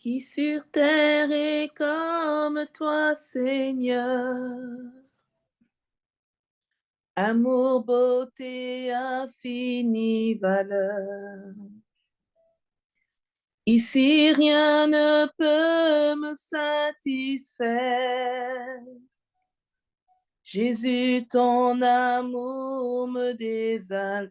Qui sur terre est comme toi, Seigneur? Amour, beauté, infinie valeur. Ici, rien ne peut me satisfaire. Jésus, ton amour me désaltère.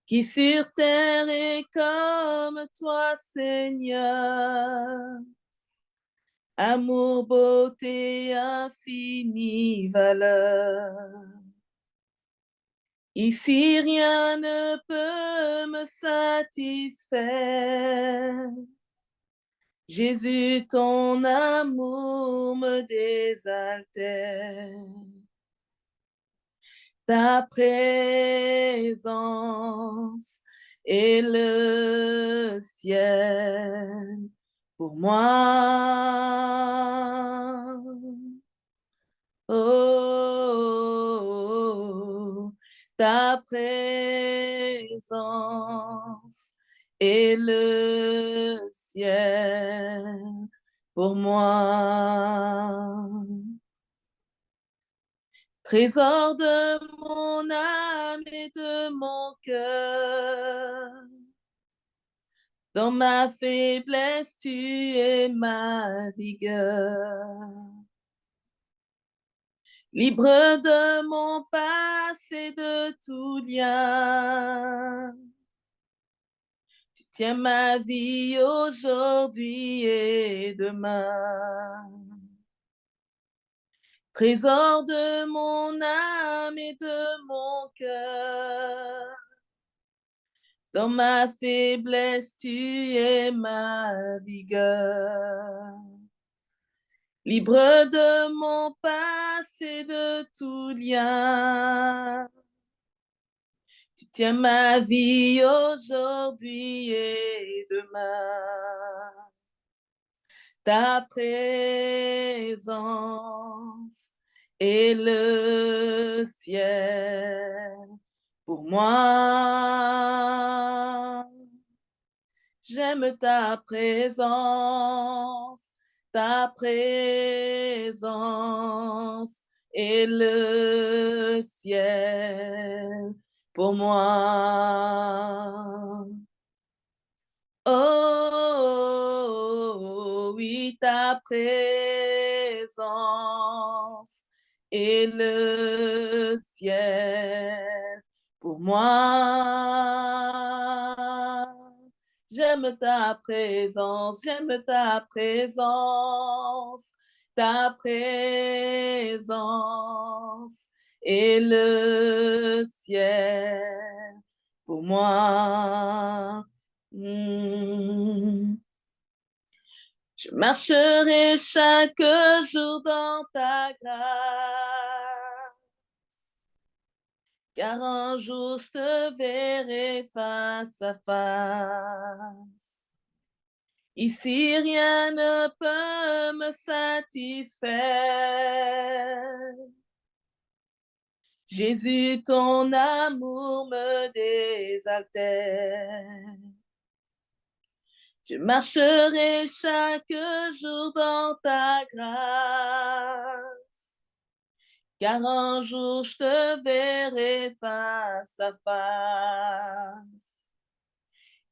Qui sur terre est comme toi, Seigneur? Amour, beauté, infinie valeur. Ici, rien ne peut me satisfaire. Jésus, ton amour me désaltère. Ta présence est le ciel pour moi. Oh, ta présence est le ciel pour moi. Trésor de mon âme et de mon cœur, dans ma faiblesse, tu es ma vigueur. Libre de mon passé, de tout lien, tu tiens ma vie aujourd'hui et demain. Trésor de mon âme et de mon cœur, dans ma faiblesse, tu es ma vigueur. Libre de mon passé, de tout lien, tu tiens ma vie aujourd'hui et demain. Ta présence est le ciel pour moi. J'aime ta présence est le ciel pour moi. Oh, oui, ta présence est le ciel pour moi. J'aime ta présence est le ciel pour moi. Je marcherai chaque jour dans ta grâce, car un jour je te verrai face à face. Ici, rien ne peut me satisfaire. Jésus, ton amour me désaltère. Je marcherai chaque jour dans ta grâce, car un jour je te verrai face à face.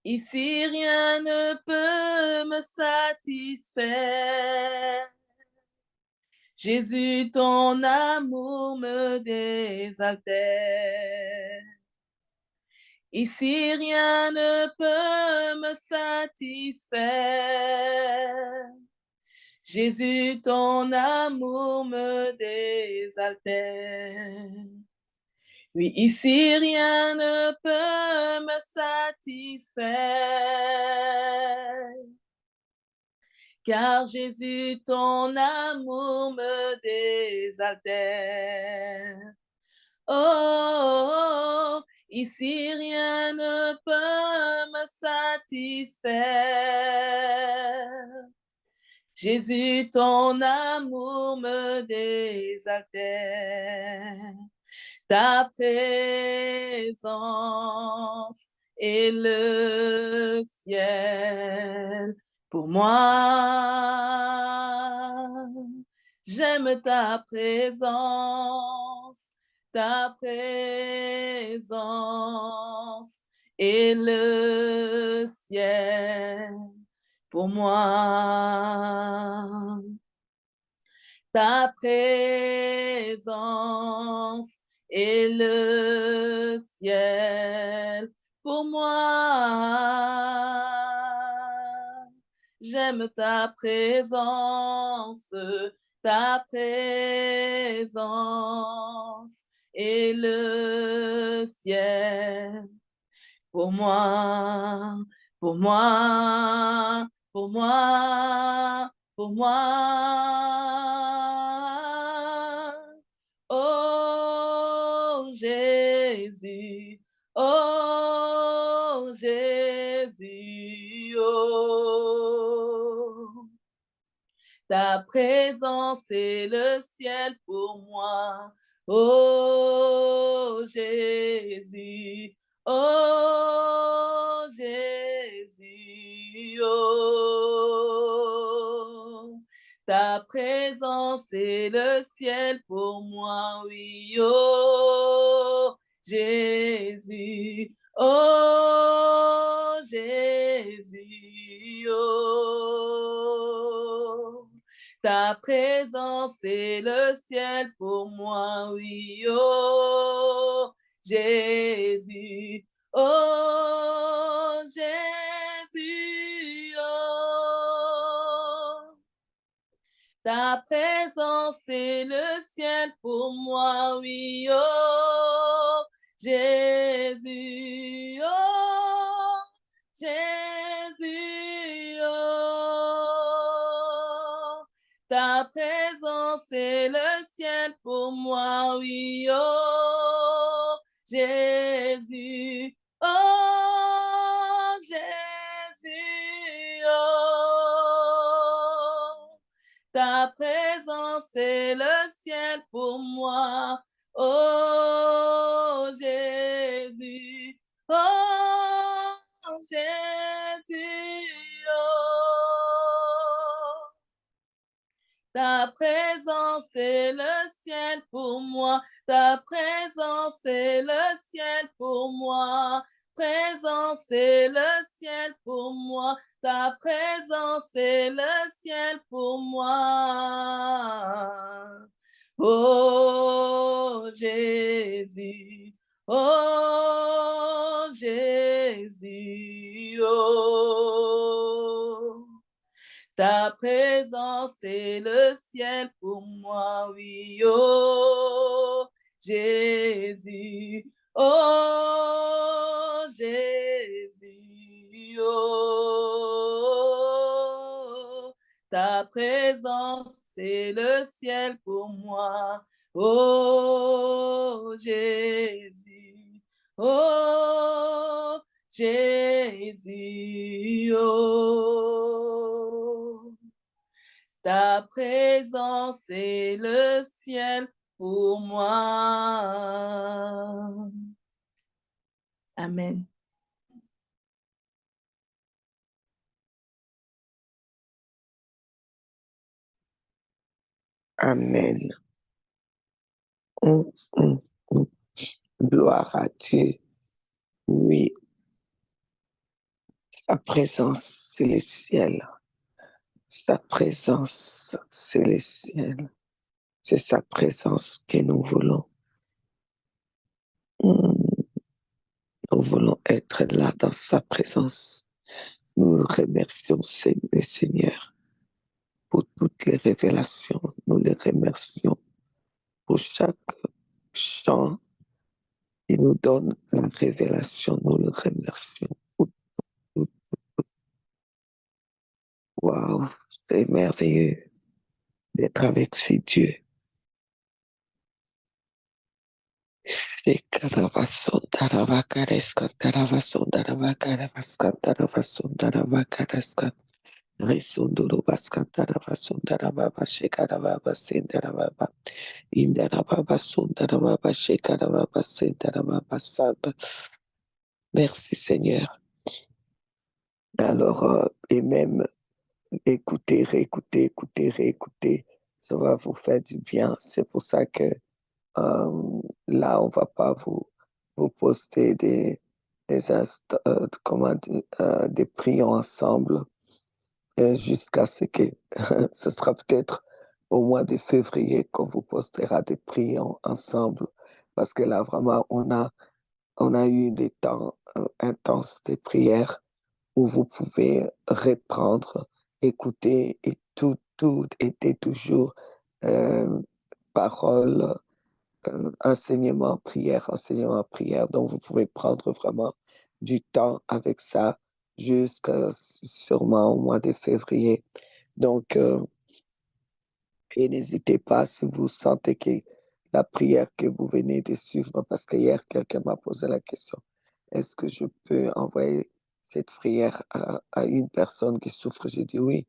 Ici, rien ne peut me satisfaire. Jésus, ton amour me désaltère. Ici, rien ne peut me satisfaire. Jésus, ton amour me désaltère. Oui, ici, rien ne peut me satisfaire. Car Jésus, ton amour me désaltère. Oh, ici rien ne peut me satisfaire. Jésus, ton amour me désaltère. Ta présence et le ciel pour moi. J'aime ta présence et le ciel pour moi. Ta présence et le ciel pour moi. J'aime ta présence et le ciel pour moi, pour moi, pour moi, pour moi. Oh Jésus, oh Jésus, oh. Ta présence est le ciel pour moi. Oh Jésus, oh Jésus, oh. Ta présence est le ciel pour moi, oui, oh Jésus, oh Jésus, oh. Ta présence est le ciel pour moi, oui, oh Jésus, oh Jésus, oh. Ta présence est le ciel pour moi, oui, oh Jésus, oh Jésus, oh. Ta présence est le ciel pour moi, oui, oh Jésus, oh Jésus, oh. Ta présence est le ciel pour moi, oh Jésus, oh Jésus, oh. Ta présence est le ciel pour moi, ta présence est le ciel pour moi, présence est le ciel pour moi, ta présence est le ciel pour moi. Oh Jésus, oh Jésus, oh. Ta présence est le ciel pour moi, oui, oh Jésus, oh Jésus, oh. Ta présence est le ciel pour moi, oh Jésus, oh Jésus, oh. Ta présence est le ciel pour moi. Amen. Amen. Gloire à Dieu. Oui, sa présence, c'est le ciel. Sa présence, c'est le ciel. C'est sa présence que nous voulons. Nous voulons être là dans sa présence. Nous le remercions, Seigneur, pour toutes les révélations. Nous les remercions pour chaque chant. Il nous donne la révélation. Nous le remercions. Waouh, c'est merveilleux d'être avec ces dieux. Merci Seigneur. Alors, et même écouter, réécouter, écouter, réécouter, ça va vous faire du bien. C'est pour ça que là, on va pas vous poster des prières ensemble jusqu'à ce que ce sera peut-être au mois de février qu'on vous postera des prières ensemble. Parce que là, vraiment, on a eu des temps intenses de prières où vous pouvez reprendre, écouter et tout était toujours euh, parole, enseignement, prière. Donc, vous pouvez prendre vraiment du temps avec ça jusqu'à sûrement au mois de février. Donc, et n'hésitez pas si vous sentez que la prière que vous venez de suivre, parce qu'hier, quelqu'un m'a posé la question, est-ce que je peux envoyer cette prière à une personne qui souffre? J'ai dit oui,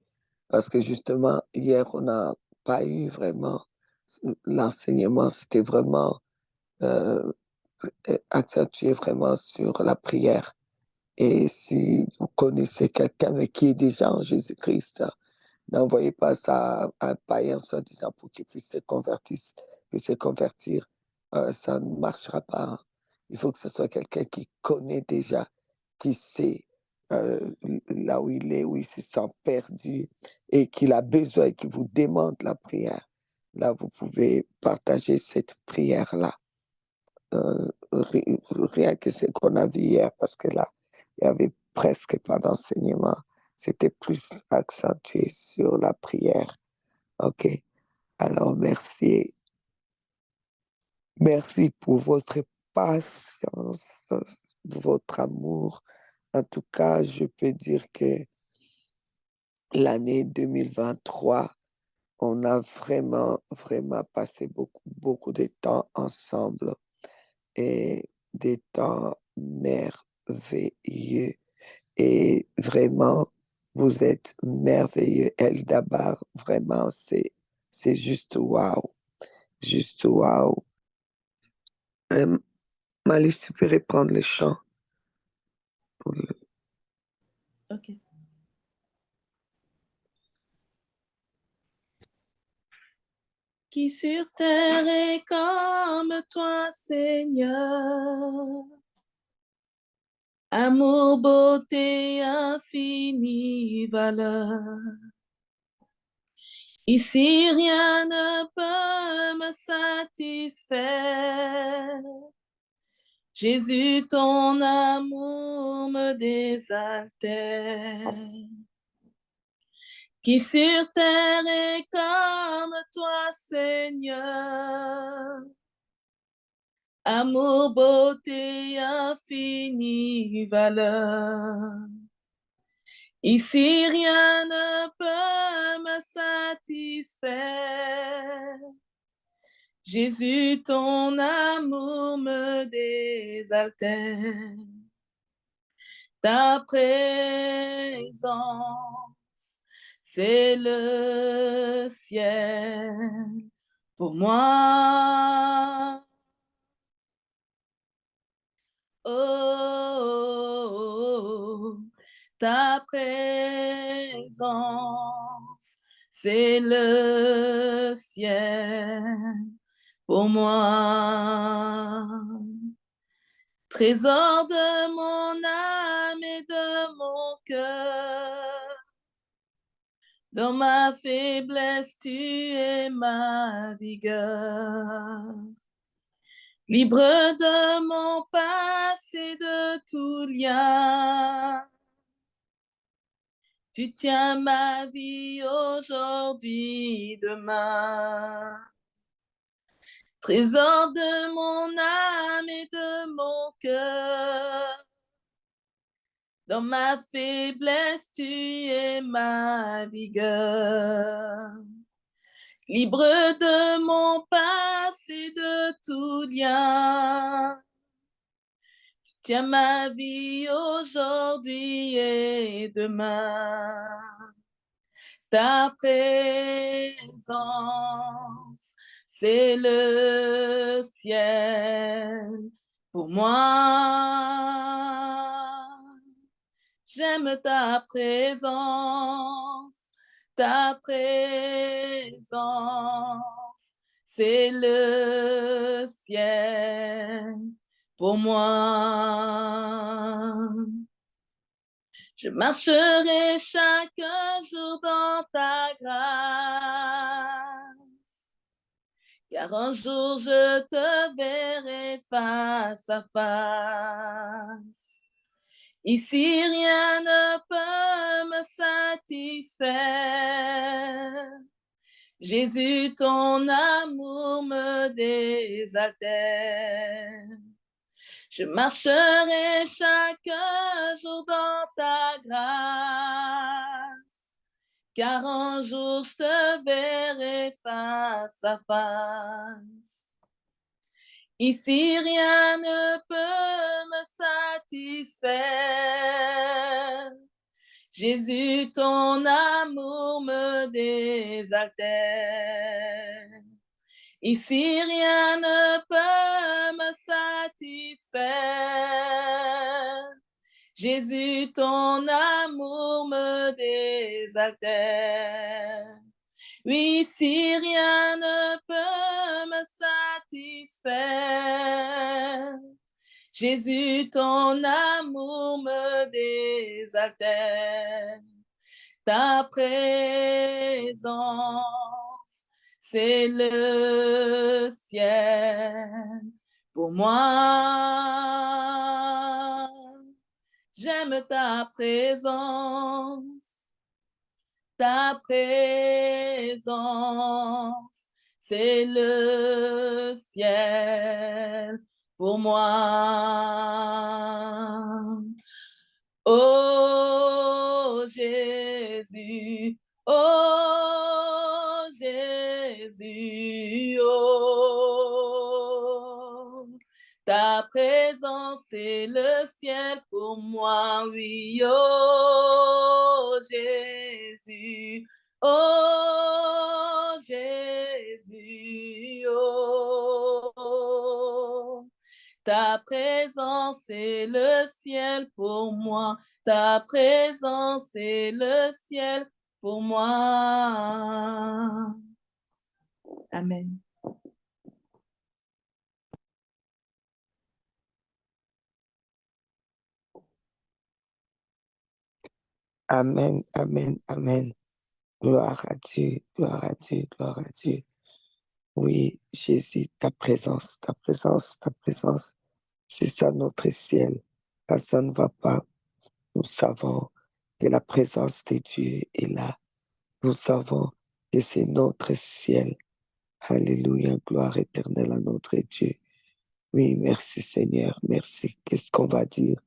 parce que justement, hier, on n'a pas eu vraiment l'enseignement, c'était vraiment euh, accentué vraiment sur la prière. Et si vous connaissez quelqu'un mais qui est déjà en Jésus-Christ, n'envoyez pas ça à un païen soi-disant pour qu'il puisse se convertir. Ça ne marchera pas. Il faut que ce soit quelqu'un qui connaît déjà, qui sait là où il est, où il se sent perdu et qu'il a besoin, qui vous demande la prière. Là, vous pouvez partager cette prière-là. Rien que ce qu'on a vu hier, parce que là, il n'y avait presque pas d'enseignement. C'était plus accentué sur la prière. OK. Alors, merci. Merci pour votre patience, votre amour. En tout cas, je peux dire que l'année 2023, on a vraiment, vraiment passé beaucoup de temps ensemble et des temps merveilleux. Et vraiment, vous êtes merveilleux. Eldabar, vraiment, c'est juste waouh. Juste waouh. Malice, tu peux reprendre le chant. Ok. Qui sur terre est comme toi, Seigneur? Amour, beauté, infinie valeur. Ici, rien ne peut me satisfaire. Jésus, ton amour me désaltère. Qui sur terre est comme toi, Seigneur? Amour, beauté, infinie valeur. Ici, rien ne peut me satisfaire. Jésus, ton amour me désaltère. Ta présence, c'est le ciel pour moi. Oh, ta présence, c'est le ciel pour moi. Trésor de mon âme et de mon cœur, dans ma faiblesse, tu es ma vigueur. Libre de mon passé, de tout lien, tu tiens ma vie aujourd'hui, demain. Trésor de mon âme et de mon cœur, dans ma faiblesse, tu es ma vigueur. Libre de mon passé, de tout lien, tu tiens ma vie aujourd'hui et demain. Ta présence, c'est le ciel pour moi. J'aime ta présence, c'est le ciel pour moi. Je marcherai chaque jour dans ta grâce, car un jour je te verrai face à face. Ici, rien ne peut me satisfaire. Jésus, ton amour me désaltère. Je marcherai chaque jour dans ta grâce, car un jour je te verrai face à face. Ici, rien ne peut me satisfaire. Jésus, ton amour me désaltère. Ici, rien ne peut me satisfaire. Jésus, ton amour me désaltère. Oui, si rien ne peut me satisfaire, Jésus, ton amour me désaltère. Ta présence, c'est le ciel pour moi. J'aime ta présence, c'est le ciel pour moi. Oh Jésus, oh Jésus, oh. Ta présence est le ciel pour moi, oui, oh Jésus, oh Jésus, oh. Ta présence est le ciel pour moi, ta présence est le ciel pour moi. Amen. Amen, amen, amen. Gloire à Dieu, gloire à Dieu, gloire à Dieu. Oui, Jésus, ta présence, ta présence, ta présence, c'est ça notre ciel. Quand ça ne va pas, nous savons que la présence de Dieu est là. Nous savons que c'est notre ciel. Alléluia, gloire éternelle à notre Dieu. Oui, merci Seigneur, merci. Qu'est-ce qu'on va dire?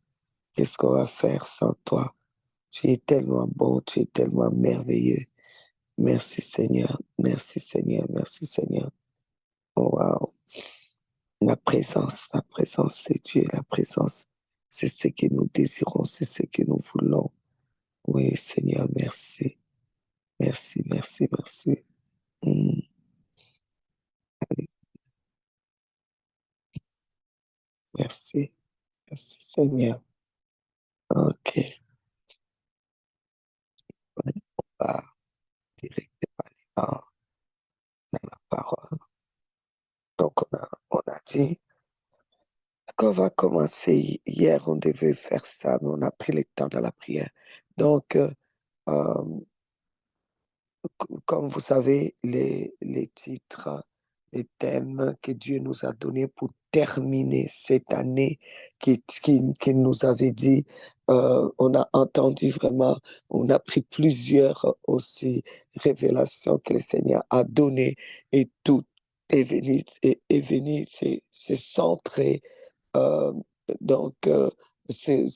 Qu'est-ce qu'on va faire sans toi? Tu es tellement bon, tu es tellement merveilleux. Merci Seigneur, merci Seigneur, merci Seigneur. Oh, wow. La présence de Dieu, la présence, c'est ce que nous désirons, c'est ce que nous voulons. Oui, Seigneur, merci. Merci, merci, merci. Mm. Merci, merci Seigneur. Ok, on va directement dans la parole. Donc, on a dit qu'on va commencer. Hier, on devait faire ça, mais on a pris le temps de la prière. Donc, euh, comme vous savez, les titres, les thèmes que Dieu nous a donnés pour terminer cette année, qu'il nous avait dit, on a entendu vraiment, on a pris plusieurs aussi révélations que le Seigneur a données et tout est venu se centrer euh, donc, c'est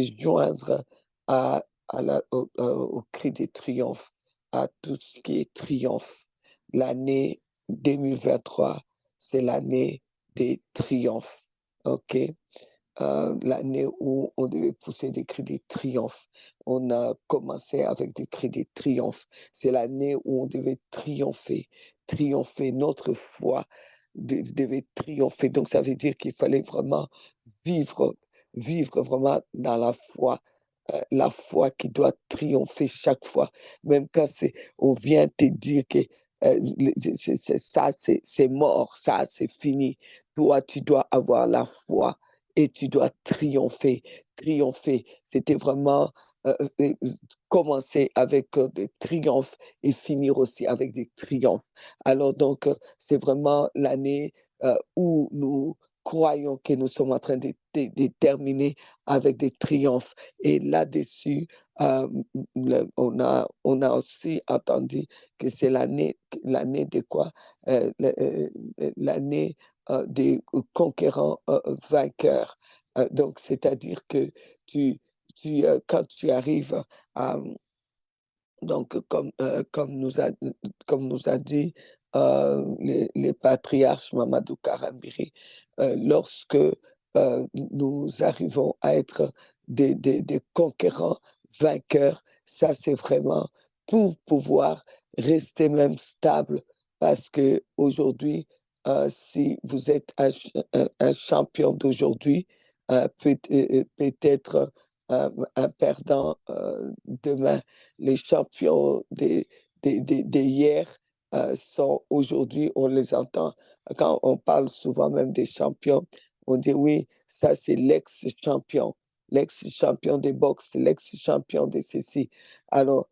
joindre au cri de triomphe, à tout ce qui est triomphe. L'année 2023, c'est l'année des triomphes. OK? L'année où on devait pousser des cris de triomphe. On a commencé avec des cris de triomphe. C'est l'année où on devait triompher, triompher notre foi, devait triompher. Donc, ça veut dire qu'il fallait vraiment vivre, vivre vraiment dans la foi qui doit triompher chaque fois. Même quand on vient te dire que ça, c'est mort, ça, c'est fini. Toi, tu dois avoir la foi et tu dois triompher, triompher. C'était vraiment commencer avec des triomphes et finir aussi avec des triomphes. Alors donc, c'est vraiment l'année où nous croyons que nous sommes en train de terminer avec des triomphes. Et là-dessus, on a aussi entendu que c'est l'année de quoi? L'année des conquérants vainqueurs. Donc, c'est-à-dire que tu, quand tu arrives à, donc, comme nous a dit les patriarches Mamadou Karambiri, lorsque nous arrivons à être des conquérants vainqueurs, ça c'est vraiment pour pouvoir rester même stable, parce que aujourd'hui, si vous êtes un champion d'aujourd'hui, peut-être un perdant demain. Les champions d'hier sont aujourd'hui, on les entend, quand on parle souvent même des champions, on dit oui, ça c'est l'ex-champion des boxe, l'ex-champion de ceci. Alors,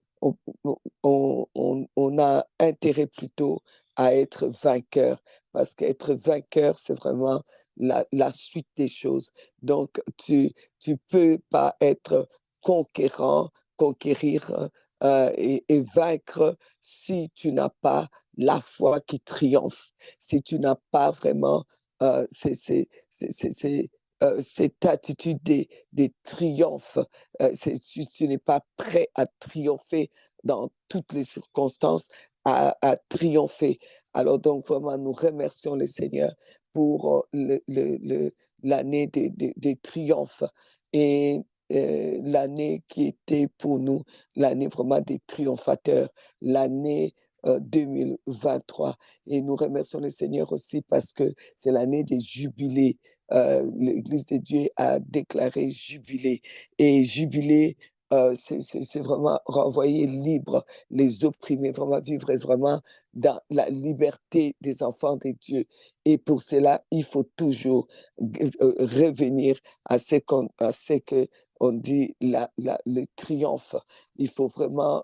on a intérêt plutôt à être vainqueur, parce qu'être vainqueur, c'est vraiment la suite des choses. Donc, tu peux pas être conquérant, conquérir et vaincre si tu n'as pas la foi qui triomphe, si tu n'as pas vraiment cette attitude des triomphes, si tu n'es pas prêt à triompher dans toutes les circonstances, à triompher. Alors donc vraiment, nous remercions le Seigneur pour l'année des triomphes et l'année qui était pour nous l'année vraiment des triomphateurs, l'année 2023. Et nous remercions le Seigneur aussi parce que c'est l'année des jubilés. L'Église de Dieu a déclaré jubilé. Et jubilé, c'est vraiment renvoyer libre les opprimés, vraiment vivre vraiment dans la liberté des enfants de Dieu. Et pour cela, il faut toujours revenir à ce que on dit le triomphe. Il faut vraiment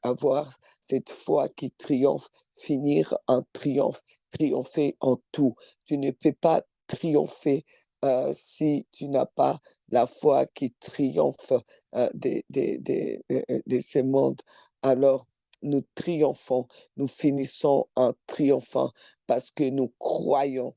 avoir cette foi qui triomphe, finir en triomphe, triompher en tout. Tu ne peux pas triompher si tu n'as pas la foi qui triomphe de ce monde. Alors, nous triomphons, nous finissons en triomphant parce que nous croyons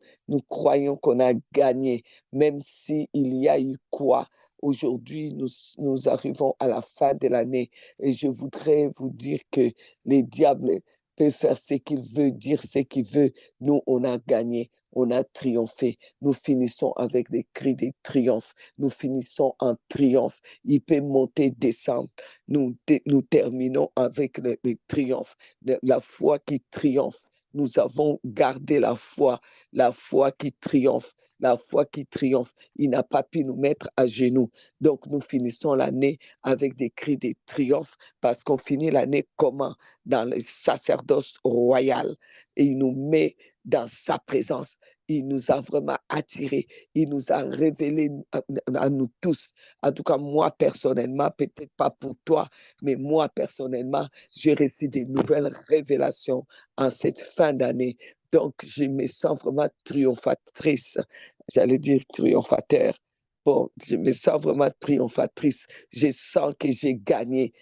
qu'on a gagné, même s'il y a eu quoi. Aujourd'hui, nous arrivons à la fin de l'année et je voudrais vous dire que les diables peuvent faire ce qu'il veut, dire ce qu'il veut. Nous, on a gagné, on a triomphé. Nous finissons avec des cris de triomphe. Nous finissons en triomphe. Il peut monter, descendre. Nous terminons avec les triomphes, la foi qui triomphe. Nous avons gardé la foi qui triomphe, la foi qui triomphe. Il n'a pas pu nous mettre à genoux. Donc, nous finissons l'année avec des cris de triomphe parce qu'on finit l'année comment? Dans le sacerdoce royal. Et il nous met dans sa présence. Il nous a vraiment attirés. Il nous a révélé à nous tous. En tout cas, moi personnellement, peut-être pas pour toi, mais moi personnellement, j'ai reçu des nouvelles révélations en cette fin d'année. Donc, je me sens vraiment triomphatrice. J'allais dire triomphateur. Bon, je me sens vraiment triomphatrice. Je sens que j'ai gagné.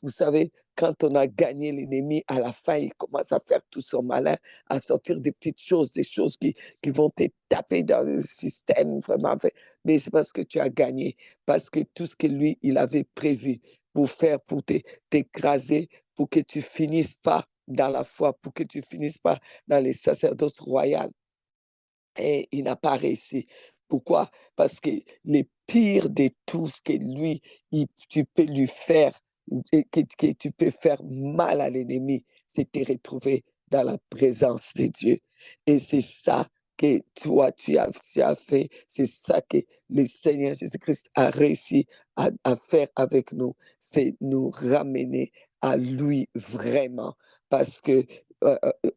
Vous savez, quand on a gagné l'ennemi, à la fin, il commence à faire tout son malin, à sortir des petites choses, des choses qui vont te taper dans le système, vraiment. Mais c'est parce que tu as gagné, parce que tout ce que lui, il avait prévu pour faire, pour t'écraser, pour que tu finisses pas dans la foi, pour que tu finisses pas dans les sacerdoces royales. Et il n'a pas réussi. Pourquoi? Parce que le pire de tout ce que lui, tu peux lui faire, et que tu peux faire mal à l'ennemi, c'est te retrouver dans la présence de Dieu. Et c'est ça que toi, tu as fait. C'est ça que le Seigneur Jésus-Christ a réussi à faire avec nous. C'est nous ramener à lui vraiment. Parce que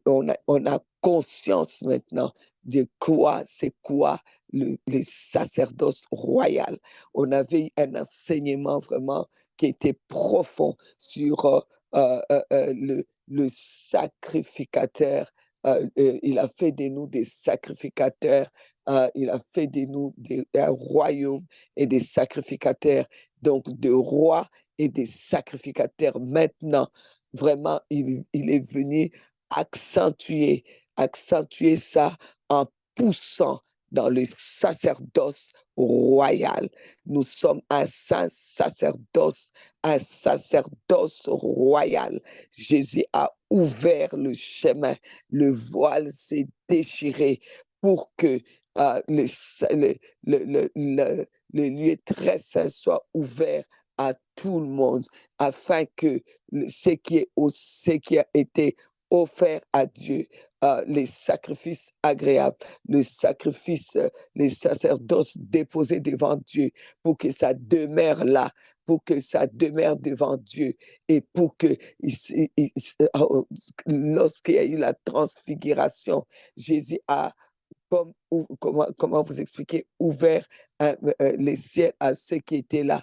on a conscience maintenant de quoi, c'est quoi le sacerdoce royal. On avait un enseignement vraiment qui était profond sur le sacrificateur. Il a fait de nous des sacrificateurs. Il a fait de nous un royaume et des sacrificateurs, donc de rois et des sacrificateurs. Maintenant, vraiment, il est venu accentuer, accentuer ça en poussant dans le sacerdoce royal. Nous sommes un sacerdoce royal. Jésus a ouvert le chemin, le voile s'est déchiré pour que le, le lieu très saint soit ouvert à tout le monde, afin que ce qui a été offert à Dieu, les sacrifices agréables, le sacrifice, les sacerdoces déposés devant Dieu, pour que ça demeure là, pour que ça demeure devant Dieu et pour que lorsqu'il y a eu la transfiguration, Jésus a comment vous expliquer, ouvert les ciels à ceux qui étaient là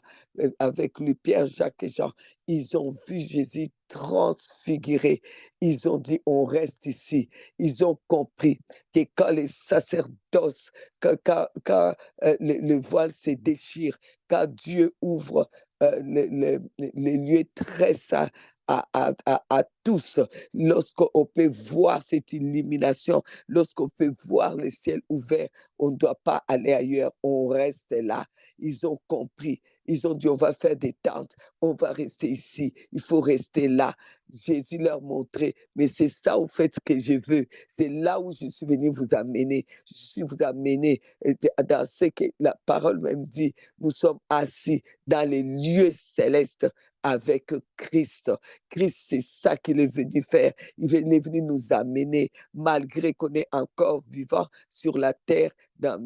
avec lui, Pierre, Jacques et Jean. Ils ont vu Jésus transfiguré. Ils ont dit, on reste ici. Ils ont compris que quand les sacerdoces, le voile se déchire, quand Dieu ouvre les lieux très saints à tous, lorsqu'on peut voir cette illumination, lorsqu'on peut voir le ciel ouvert, on ne doit pas aller ailleurs, on reste là. Ils ont compris. Ils ont dit, on va faire des tentes, on va rester ici, il faut rester là. Jésus leur montrait, mais c'est ça au fait que je veux. C'est là où je suis venu vous amener. Je suis vous amener dans ce que la parole même dit. Nous sommes assis dans les lieux célestes avec Christ. Christ, c'est ça qu'il est venu faire. Il est venu nous amener, malgré qu'on est encore vivant sur la terre, dans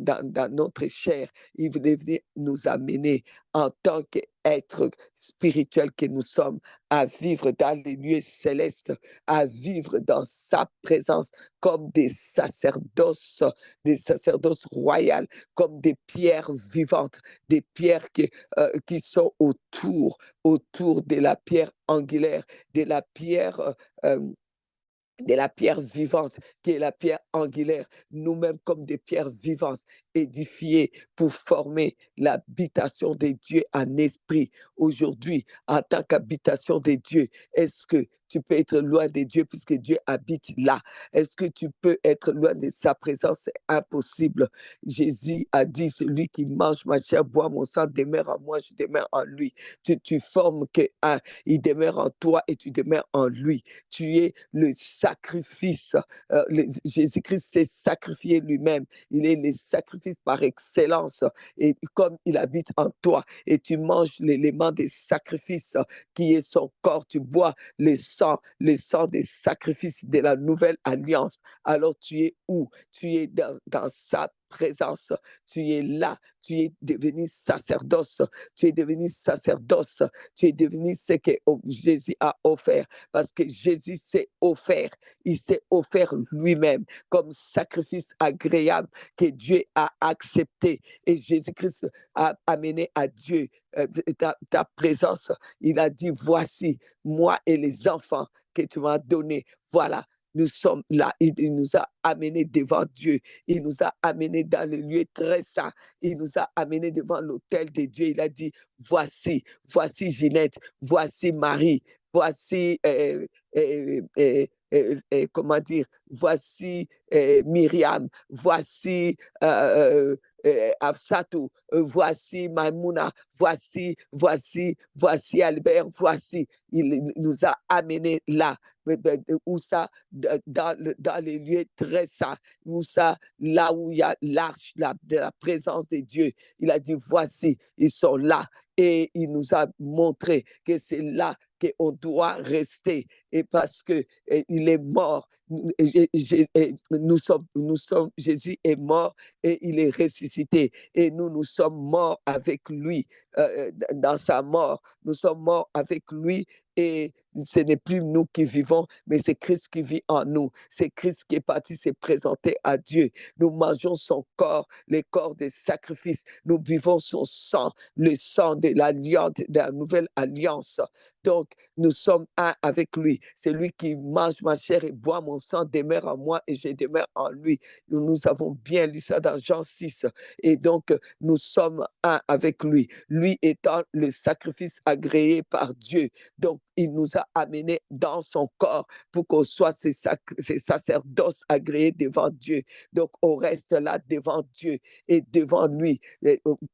notre chair. Il est venu nous amener en tant qu'être spirituel que nous sommes, à vivre dans les lieux célestes, à vivre dans sa présence comme des sacerdoces royales, comme des pierres vivantes, des pierres qui sont autour de la pierre angulaire, de la pierre euh, de la pierre vivante, qui est la pierre angulaire, nous-mêmes comme des pierres vivantes, édifiées pour former l'habitation des dieux en esprit. Aujourd'hui, en tant qu'habitation des dieux, est-ce que tu peux être loin de Dieu puisque Dieu habite là? Est-ce que tu peux être loin de sa présence? C'est impossible. Jésus a dit, celui qui mange ma chair, boit mon sang, demeure en moi, je demeure en lui. Tu formes que un, il demeure en toi et tu demeures en lui. Tu es le sacrifice. Jésus-Christ s'est sacrifié lui-même. Il est le sacrifice par excellence. Et comme il habite en toi et tu manges l'élément des sacrifices qui est son corps, tu bois le sang des sacrifices de la nouvelle alliance. Alors tu es où? Tu es dans sa présence. Tu es là. Tu es devenu sacerdoce. Tu es devenu sacerdoce. Tu es devenu ce que Jésus a offert. Parce que Jésus s'est offert. Il s'est offert lui-même comme sacrifice agréable que Dieu a accepté. Et Jésus-Christ a amené à Dieu ta présence. Il a dit, voici, moi et les enfants que tu m'as donnés. Voilà, nous sommes là. Il nous a amenés devant Dieu. Il nous a amenés dans le lieu très saint. Il nous a amenés devant l'autel de Dieu. Il a dit, voici Ginette, voici Marie, voici, comment dire, voici Myriam, voici Absatou, voici Maimouna, voici Albert, voici. Il nous a amenés là, où ça, dans les lieux très saints, où ça, là où il y a l'arche de la présence de Dieu. Il a dit, voici, ils sont là. Et il nous a montré que c'est là qu'on doit rester. Et parce que il est mort, Jésus est mort et il est ressuscité. Et nous sommes morts avec lui dans sa mort. Nous sommes morts avec lui et ce n'est plus nous qui vivons, mais c'est Christ qui vit en nous. C'est Christ qui est parti se présenter à Dieu. Nous mangeons son corps, les corps des sacrifices. Nous buvons son sang, le sang de l'alliance, de la nouvelle alliance. Donc, nous sommes un avec lui. C'est lui qui mange ma chair et boit mon sang, demeure en moi et je demeure en lui. Nous avons bien lu ça dans Jean 6. Et donc, nous sommes un avec lui. Lui étant le sacrifice agréé par Dieu. Donc, il nous a amenés dans son corps pour qu'on soit ses sacerdoces agréés devant Dieu. Donc, on reste là devant Dieu et devant lui.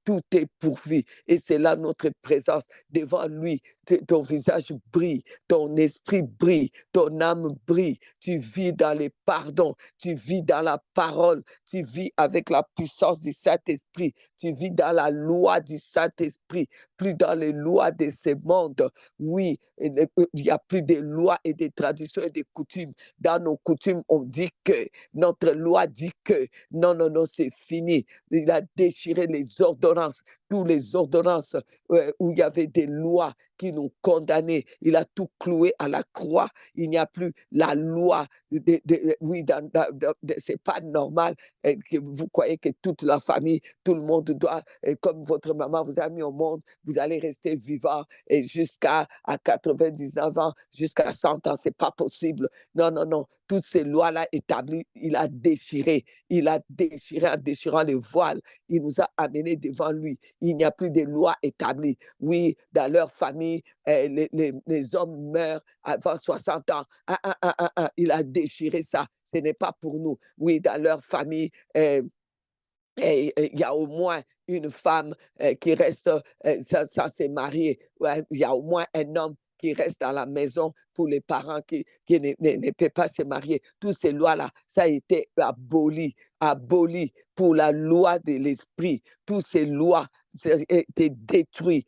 Tout est pourvu. Et c'est là notre présence. Devant lui, ton visage brille, ton esprit brille, ton âme brille. Tu vis dans les pardons, tu vis dans la parole, tu vis avec la puissance du Saint-Esprit, tu vis dans la loi du Saint-Esprit, plus dans les lois de ce monde. Oui, il n'y a plus de lois et de traditions et de coutumes. Dans nos coutumes, on dit que, notre loi dit que, non, non, non, c'est fini. Il a déchiré les ordonnances, toutes les ordonnances où il y avait des lois qui nous condamnaient. Il a tout cloué à la croix. Il n'y a plus la loi. Oui, c'est pas normal que vous croyez que toute la famille, tout le monde doit, comme votre maman vous a mis au monde, vous allez rester vivant et jusqu'à 99 ans, jusqu'à 100 ans. C'est pas possible. Non, non, non. Toutes ces lois-là établies, il a déchiré. Il a déchiré en déchirant les voiles. Il nous a amenés devant lui. Il n'y a plus de lois établies. Oui, dans leur famille, les hommes meurent avant 60 ans. Il a déchiré ça. Ce n'est pas pour nous. Oui, dans leur famille, et il y a au moins une femme qui reste, ça c'est marié. Ouais, il y a au moins un homme qui reste dans la maison pour les parents qui ne peuvent pas se marier. Toutes ces lois-là, ça a été aboli pour la loi de l'esprit. Toutes ces lois ça a été détruit,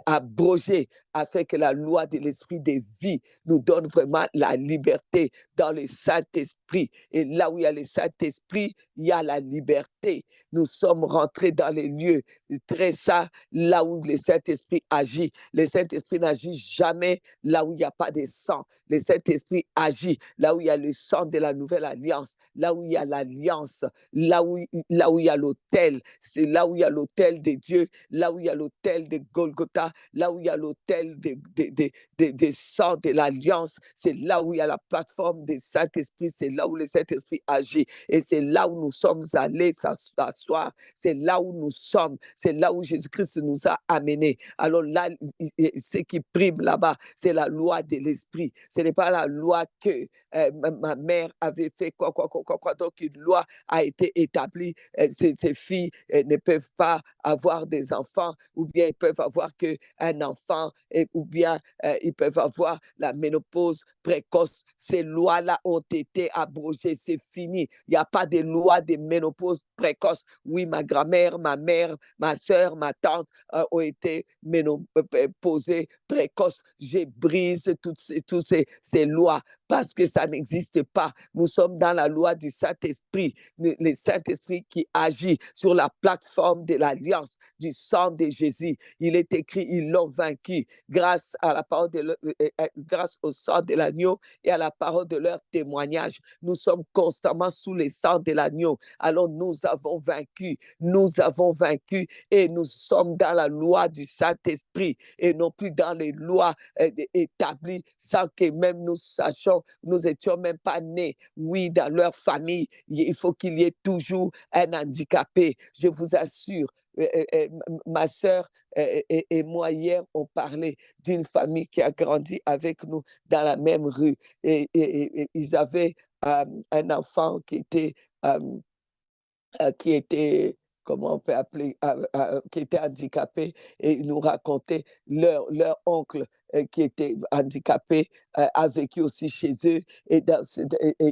abrogé, afin que la loi de l'esprit de vie nous donne vraiment la liberté dans le Saint-Esprit. Et là où il y a le Saint-Esprit, il y a la liberté. Nous sommes rentrés dans les lieux très saints, là où le Saint-Esprit agit. Le Saint-Esprit n'agit jamais là où il n'y a pas de sang. Le Saint-Esprit agit là où il y a le sang de la nouvelle alliance, là où il y a l'alliance, là où il y a l'autel. C'est là où il y a l'autel de Dieu, là où il y a l'autel de Golgotha, là où il y a l'autel des sangs de l'alliance. C'est là où il y a la plateforme du Saint-Esprit, c'est là où le Saint-Esprit agit. Et c'est là où nous sommes allés s'asseoir, c'est là où nous sommes, c'est là où Jésus-Christ nous a amenés. Alors là, ce qui prime là-bas, c'est la loi de l'Esprit. Ce n'est pas la loi que ma mère avait fait, quoi. Donc une loi a été établie. Ces filles ne peuvent pas avoir des enfants, ou bien ils peuvent avoir qu'un enfant, ou bien ils peuvent avoir la ménopause précoce. Ces lois-là ont été abrogées, c'est fini. Il n'y a pas de loi de ménopause précoce. Oui, ma grand-mère, ma mère, ma soeur, ma tante ont été ménopausées précoces. Je brise toutes ces lois parce que ça n'existe pas. Nous sommes dans la loi du Saint-Esprit, le Saint-Esprit qui agit sur la plateforme de l'alliance du sang de Jésus. Il est écrit, ils l'ont vaincu grâce à la parole grâce au sang de l'agneau et à la parole de leur témoignage. Nous sommes constamment sous le sang de l'agneau. Alors nous avons vaincu et nous sommes dans la loi du Saint-Esprit et non plus dans les lois établies sans que même nous sachions, nous étions même pas nés. Oui, dans leur famille, il faut qu'il y ait toujours un handicapé. Je vous assure, ma sœur et moi hier, on parlait d'une famille qui a grandi avec nous dans la même rue et ils avaient un enfant qui était, comment on peut appeler, qui était handicapé et ils nous racontaient leur oncle qui était handicapé a vécu aussi chez eux et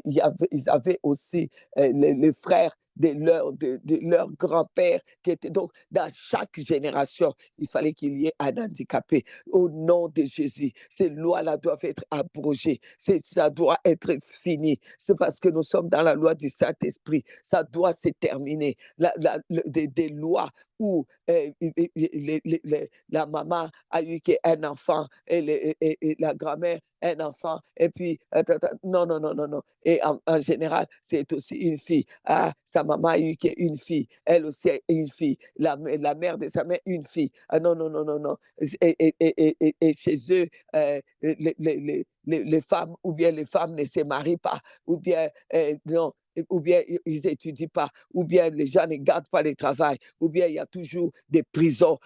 ils avaient aussi le frère leur grand-père, qui était donc dans chaque génération, il fallait qu'il y ait un handicapé. Au nom de Jésus, ces lois-là doivent être abrogées. Ça doit être fini. C'est parce que nous sommes dans la loi du Saint-Esprit. Ça doit se terminer. Des lois où la maman a eu un enfant et la grand-mère un enfant et puis non, non, non, non, non. Et en général, c'est aussi une fille. Ah, sa maman a eu qu'une fille, elle aussi a une fille. La mère de sa mère, une fille. Ah non, non, non, non, non. Et chez eux, les femmes, ou bien les femmes ne se marient pas, ou bien non, ou bien ils n'étudient pas, ou bien les gens ne gardent pas le travail, ou bien il y a toujours des prisons.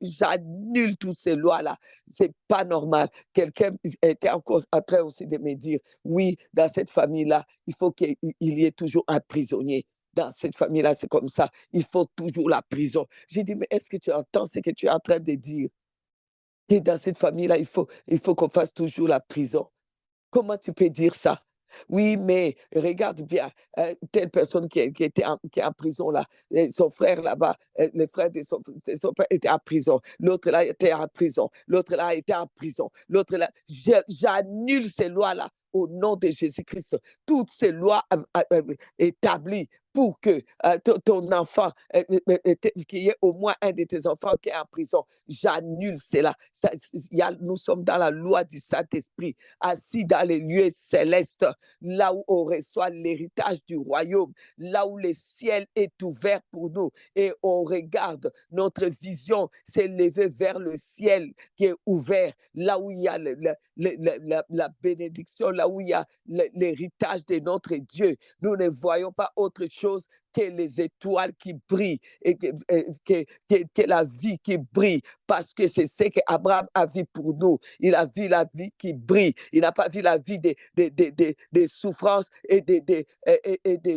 J'annule toutes ces lois-là. C'est pas normal. Quelqu'un était encore en train aussi de me dire, oui, dans cette famille-là, il faut qu'il y ait toujours un prisonnier. Dans cette famille-là, c'est comme ça. Il faut toujours la prison. J'ai dit, mais est-ce que tu entends ce que tu es en train de dire? Et dans cette famille-là, il faut qu'on fasse toujours la prison. Comment tu peux dire ça? Oui, mais regarde bien, telle personne qui est en prison là, son frère là-bas, le frère de son père était en prison, l'autre là était en prison, l'autre là était en prison, l'autre là. J'annule ces lois-là au nom de Jésus-Christ. Toutes ces lois établies pour que ton enfant, qu'il y ait au moins un de tes enfants qui est en prison, j'annule cela. Nous sommes dans la loi du Saint-Esprit, assis dans les lieux célestes, là où on reçoit l'héritage du royaume, là où le ciel est ouvert pour nous et on regarde, notre vision s'élever vers le ciel qui est ouvert, là où il y a la bénédiction, là où il y a l'héritage de notre Dieu. Nous ne voyons pas autre chose que les étoiles qui brillent et que la vie qui brille, parce que c'est ce qu'Abraham a vu pour nous. Il a vu la vie qui brille. Il n'a pas vu la vie des souffrances et des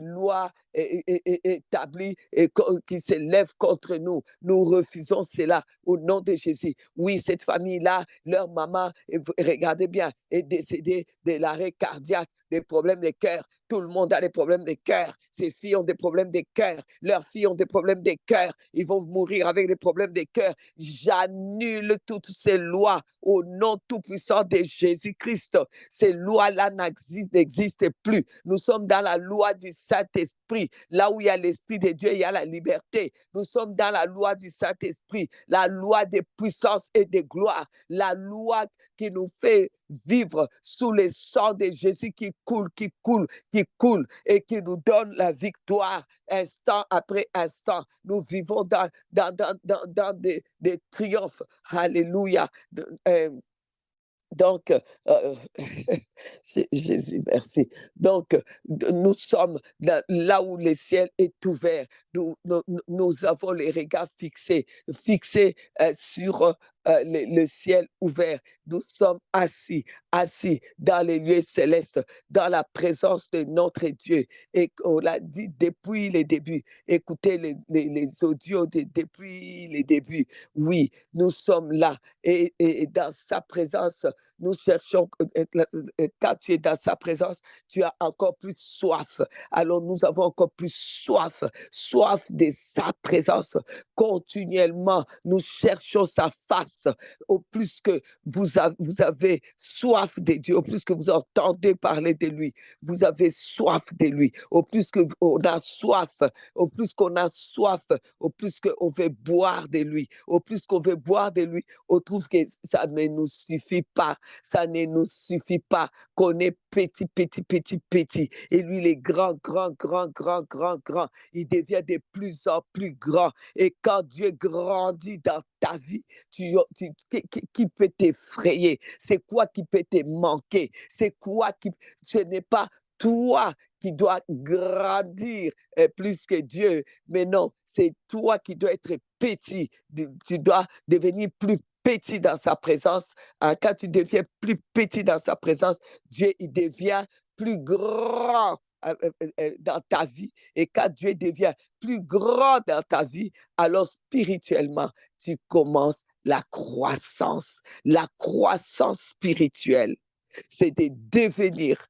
lois établies et qui s'élèvent contre nous. Nous refusons cela au nom de Jésus. Oui, cette famille-là, leur maman, regardez bien, est décédée de l'arrêt cardiaque, des problèmes de cœur. Tout le monde a des problèmes de cœur. Ces filles ont des problèmes de cœur. Leurs filles ont des problèmes de cœur. Ils vont mourir avec des problèmes de cœur. J'annule toutes ces lois au nom tout-puissant de Jésus-Christ. Ces lois-là n'existent plus. Nous sommes dans la loi du Saint-Esprit. Là où il y a l'Esprit de Dieu, il y a la liberté. Nous sommes dans la loi du Saint-Esprit, la loi de puissance et de gloire, la loi qui nous fait vivre sous le sang de Jésus qui coule, qui coule, qui coule et qui nous donne la victoire instant après instant. Nous vivons dans des triomphes. Alléluia. Donc, Jésus, merci. Donc, nous sommes là où le ciel est ouvert. Nous avons les regards fixés sur le ciel ouvert. Nous sommes assis dans les lieux célestes, dans la présence de notre Dieu. Et on l'a dit depuis les débuts. Écoutez les audios depuis les débuts. Oui, nous sommes là. Et dans sa présence, nous cherchons, quand tu es dans sa présence, tu as encore plus soif. Alors nous avons encore plus soif de sa présence. Continuellement, nous cherchons sa face. Au plus que vous avez soif de Dieu, au plus que vous entendez parler de lui, vous avez soif de lui. Au plus qu'on a soif, au plus qu'on a soif, au plus qu'on veut boire de lui, au plus qu'on veut boire de lui, on trouve que ça ne nous suffit pas. Ça ne nous suffit pas, qu'on est petit. Et lui, il est grand. Il devient de plus en plus grand. Et quand Dieu grandit dans ta vie, qui peut t'effrayer? C'est quoi qui peut te manquer? Ce n'est pas toi qui dois grandir plus que Dieu, mais non, c'est toi qui dois être petit. Tu dois devenir plus petit dans sa présence. Quand tu deviens plus petit dans sa présence, Dieu, il devient plus grand dans ta vie. Et quand Dieu devient plus grand dans ta vie, alors spirituellement, tu commences la croissance spirituelle. C'est de devenir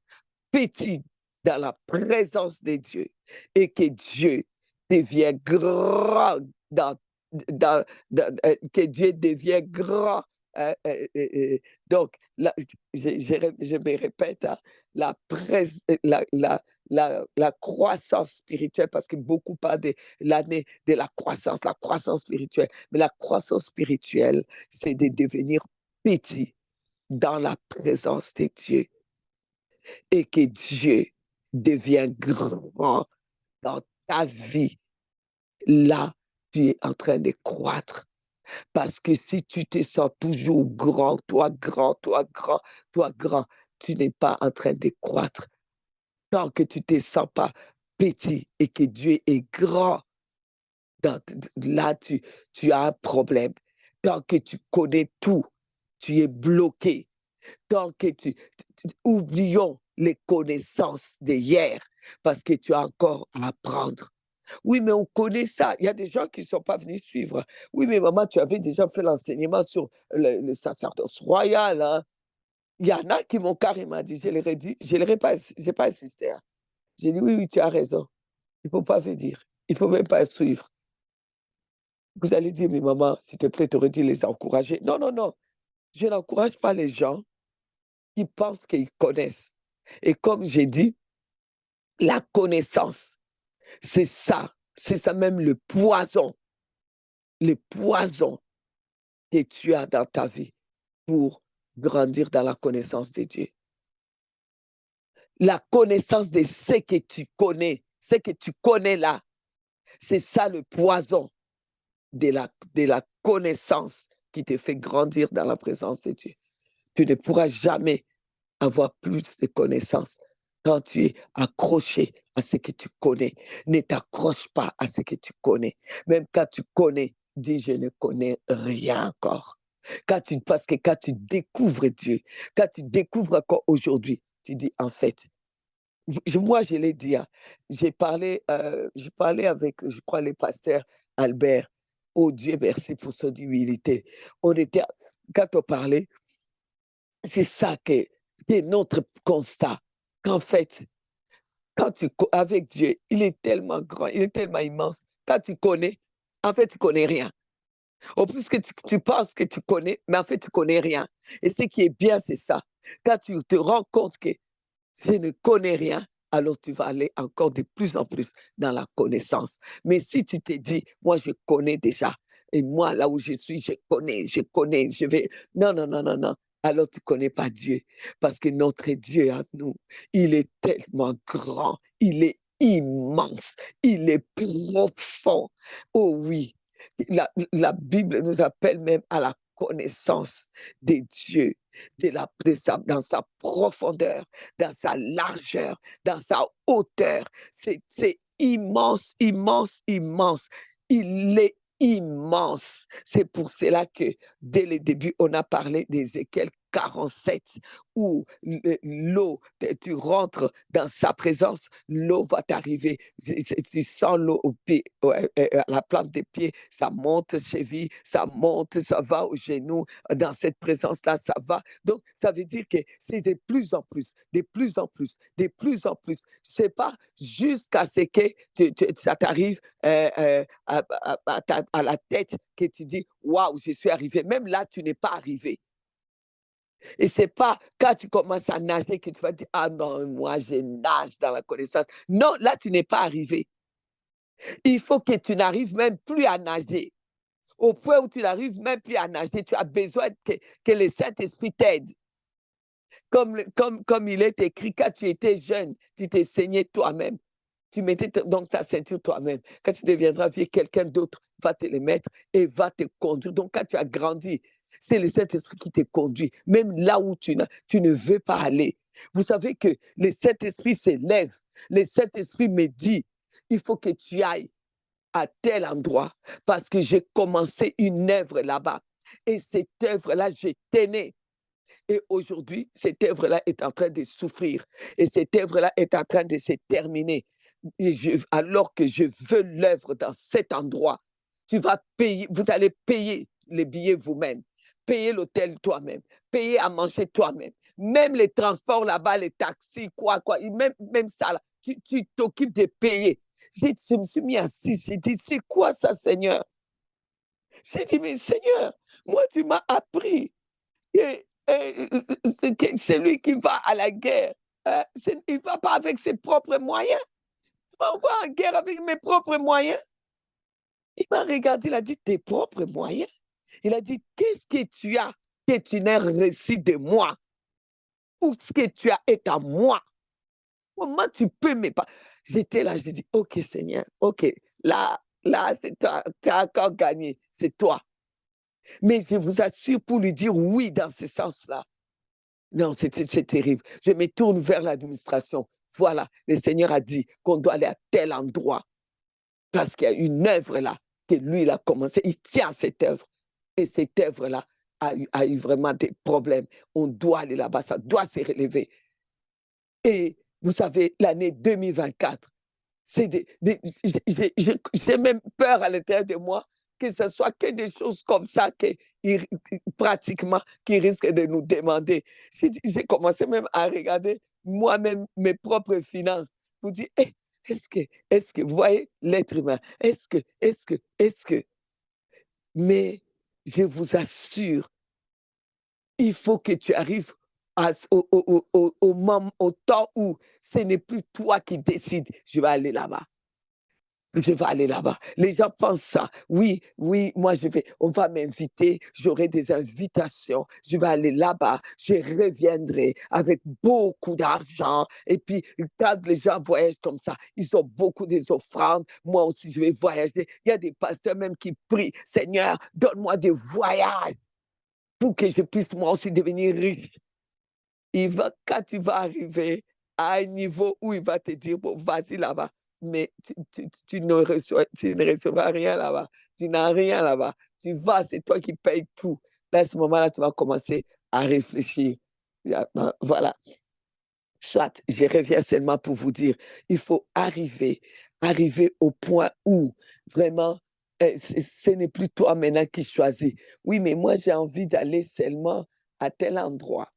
petit dans la présence de Dieu et que Dieu devient grand que Dieu devient grand. euh, euh, euh, euh, donc, là, je me répète, hein, la croissance spirituelle, parce que beaucoup parlent de l'année de la croissance spirituelle. Mais la croissance spirituelle, c'est de devenir petit dans la présence de Dieu et que Dieu devient grand dans ta vie. Là, tu es en train de croître. Parce que si tu te sens toujours toi grand, tu n'es pas en train de croître. Tant que tu ne te sens pas petit et que Dieu est grand, là, tu as un problème. Tant que tu connais tout, tu es bloqué. Tant que oublions les connaissances d'hier, parce que tu as encore à apprendre. Oui, mais on connaît ça. Il y a des gens qui ne sont pas venus suivre. Oui, mais maman, tu avais déjà fait l'enseignement sur le sacerdoce royal, hein. Il y en a qui m'ont carrément dit, je leur ai dit, je leur ai pas, j'ai pas insisté, hein. J'ai dit, oui, oui, tu as raison. Il ne faut pas venir. Il ne faut même pas suivre. Vous allez dire, mais maman, s'il te plaît, tu aurais dû les encourager. Non, non, non. Je n'encourage pas les gens qui pensent qu'ils connaissent. Et comme j'ai dit, la connaissance, c'est ça même le poison que tu as dans ta vie pour grandir dans la connaissance de Dieu. La connaissance de ce que tu connais là, c'est ça le poison de la connaissance qui te fait grandir dans la présence de Dieu. Tu ne pourras jamais avoir plus de connaissances quand tu es accroché à ce que tu connais. Ne t'accroche pas à ce que tu connais. Même quand tu connais, dis je ne connais rien encore. Parce que quand tu découvres Dieu, quand tu découvres encore aujourd'hui, tu dis en fait, moi je l'ai dit, hein, je parlais avec, je crois, le pasteur Albert. Oh Dieu, merci pour son humilité. On était, quand on parlait, c'est ça qui est notre constat. Qu'en fait, avec Dieu, il est tellement grand, il est tellement immense. Quand tu connais, en fait, tu connais rien. Au plus que tu penses que tu connais, mais en fait, tu connais rien. Et ce qui est bien, c'est ça. Quand tu te rends compte que je ne connais rien, alors tu vas aller encore de plus en plus dans la connaissance. Mais si tu te dis, moi, je connais déjà, et moi, là où je suis, je connais, je vais. Non, non, non, non, non. Alors tu ne connais pas Dieu. Parce que notre Dieu à nous, il est tellement grand, il est immense, il est profond. Oh oui, la Bible nous appelle même à la connaissance de Dieu, dans sa profondeur, dans sa largeur, dans sa hauteur. C'est immense, immense, immense. Il est immense. C'est pour cela que dès le début, on a parlé d'Ézéchiel 47, où l'eau, tu rentres dans sa présence, l'eau va t'arriver. Tu sens l'eau au pied, à la plante des pieds, ça monte cheville, ça monte, ça va au genou. Dans cette présence-là, ça va. Donc, ça veut dire que c'est de plus en plus, de plus en plus, de plus en plus. C'est pas jusqu'à ce que ça t'arrive à la tête que tu dis, waouh, je suis arrivé. Même là, tu n'es pas arrivé. Et c'est pas quand tu commences à nager que tu vas dire, ah non, moi, je nage dans la connaissance. Non, là, tu n'es pas arrivé. Il faut que tu n'arrives même plus à nager. Au point où tu n'arrives même plus à nager, tu as besoin que le Saint-Esprit t'aide. Comme il est écrit, quand tu étais jeune, tu t'es saigné toi-même. Tu mettais donc ta ceinture toi-même. Quand tu deviendras vieux, quelqu'un d'autre va te le mettre et va te conduire. Donc, quand tu as grandi, c'est le Saint-Esprit qui te conduit, même là où tu ne veux pas aller. Vous savez que le Saint-Esprit s'élève. Le Saint-Esprit me dit, il faut que tu ailles à tel endroit parce que j'ai commencé une œuvre là-bas. Et cette œuvre-là, je tenais. Et aujourd'hui, cette œuvre-là est en train de souffrir. Et cette œuvre-là est en train de se terminer. Alors que je veux l'œuvre dans cet endroit, vous allez payer les billets vous-même, payer l'hôtel toi-même, payer à manger toi-même. même les transports là-bas, les taxis, quoi, même ça, là, tu t'occupes de payer. Je me suis mis assis, j'ai dit, c'est quoi ça, Seigneur? J'ai dit, mais Seigneur, moi, tu m'as appris que celui qui va à la guerre, il ne va pas avec ses propres moyens. On va en guerre avec mes propres moyens. Il m'a regardé, il a dit, tes propres moyens? Il a dit, qu'est-ce que tu as que tu n'aies reçu de moi? Ou ce que tu as est à moi? Comment tu peux me pas? J'étais là, j'ai dit, OK Seigneur, OK, là, c'est toi, tu as encore gagné, c'est toi. Mais je vous assure, pour lui dire oui dans ce sens-là, non, c'est terrible. Je me tourne vers l'administration. Voilà, le Seigneur a dit qu'on doit aller à tel endroit parce qu'il y a une œuvre là que lui, il a commencé. Il tient à cette œuvre. Et cette œuvre-là a eu vraiment des problèmes. On doit aller là-bas, ça doit se relever. Et vous savez, l'année 2024, c'est j'ai même peur à l'intérieur de moi que ce soit que des choses comme ça pratiquement qui risquent de nous demander. J'ai commencé même à regarder moi-même mes propres finances pour dire, eh, vous voyez l'être humain, est-ce que, mais je vous assure, il faut que tu arrives au temps où ce n'est plus toi qui décides, je vais aller là-bas. Je vais aller là-bas. Les gens pensent ça. Oui, oui, moi je vais, on va m'inviter, j'aurai des invitations, je vais aller là-bas, je reviendrai avec beaucoup d'argent. Et puis, quand les gens voyagent comme ça, ils ont beaucoup des offrandes. Moi aussi, je vais voyager. Il y a des pasteurs même qui prient, Seigneur, donne-moi des voyages pour que je puisse moi aussi devenir riche. Quand tu vas arriver à un niveau où il va te dire, bon, vas-y là-bas, mais tu ne recevras rien là-bas. Tu n'as rien là-bas. Tu vas, c'est toi qui payes tout. Là, à ce moment-là, tu vas commencer à réfléchir. Voilà. Soit, je reviens seulement pour vous dire, il faut arriver au point où vraiment, ce n'est plus toi maintenant qui choisis. Oui, mais moi, j'ai envie d'aller seulement à tel endroit.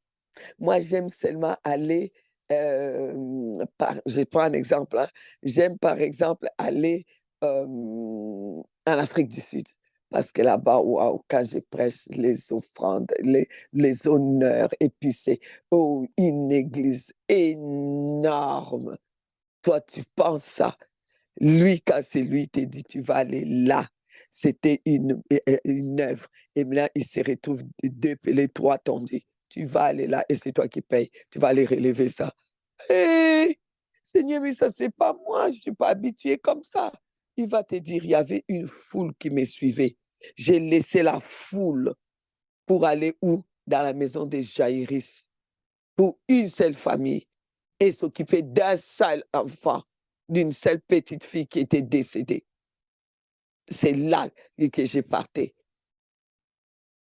Moi, j'aime seulement aller, je prends un exemple, hein. J'aime par exemple aller, en Afrique du Sud parce que là-bas, waouh, quand je prêche, les offrandes, les honneurs et puis c'est, oh, une église énorme. Toi, tu penses ça. Lui, quand c'est lui, il te dit: «Tu vas aller là». C'était une œuvre et là, il se retrouve 2 les 3 t'ont dit: «Tu vas aller là et c'est toi qui payes. Tu vas aller relever ça». Hé! Seigneur, mais ça, c'est pas moi, je suis pas habitué comme ça. Il va te dire: «Il y avait une foule qui me suivait. J'ai laissé la foule pour aller où? Dans la maison de Jaïrus, pour une seule famille et s'occuper d'un seul enfant, d'une seule petite fille qui était décédée. C'est là que j'ai parté.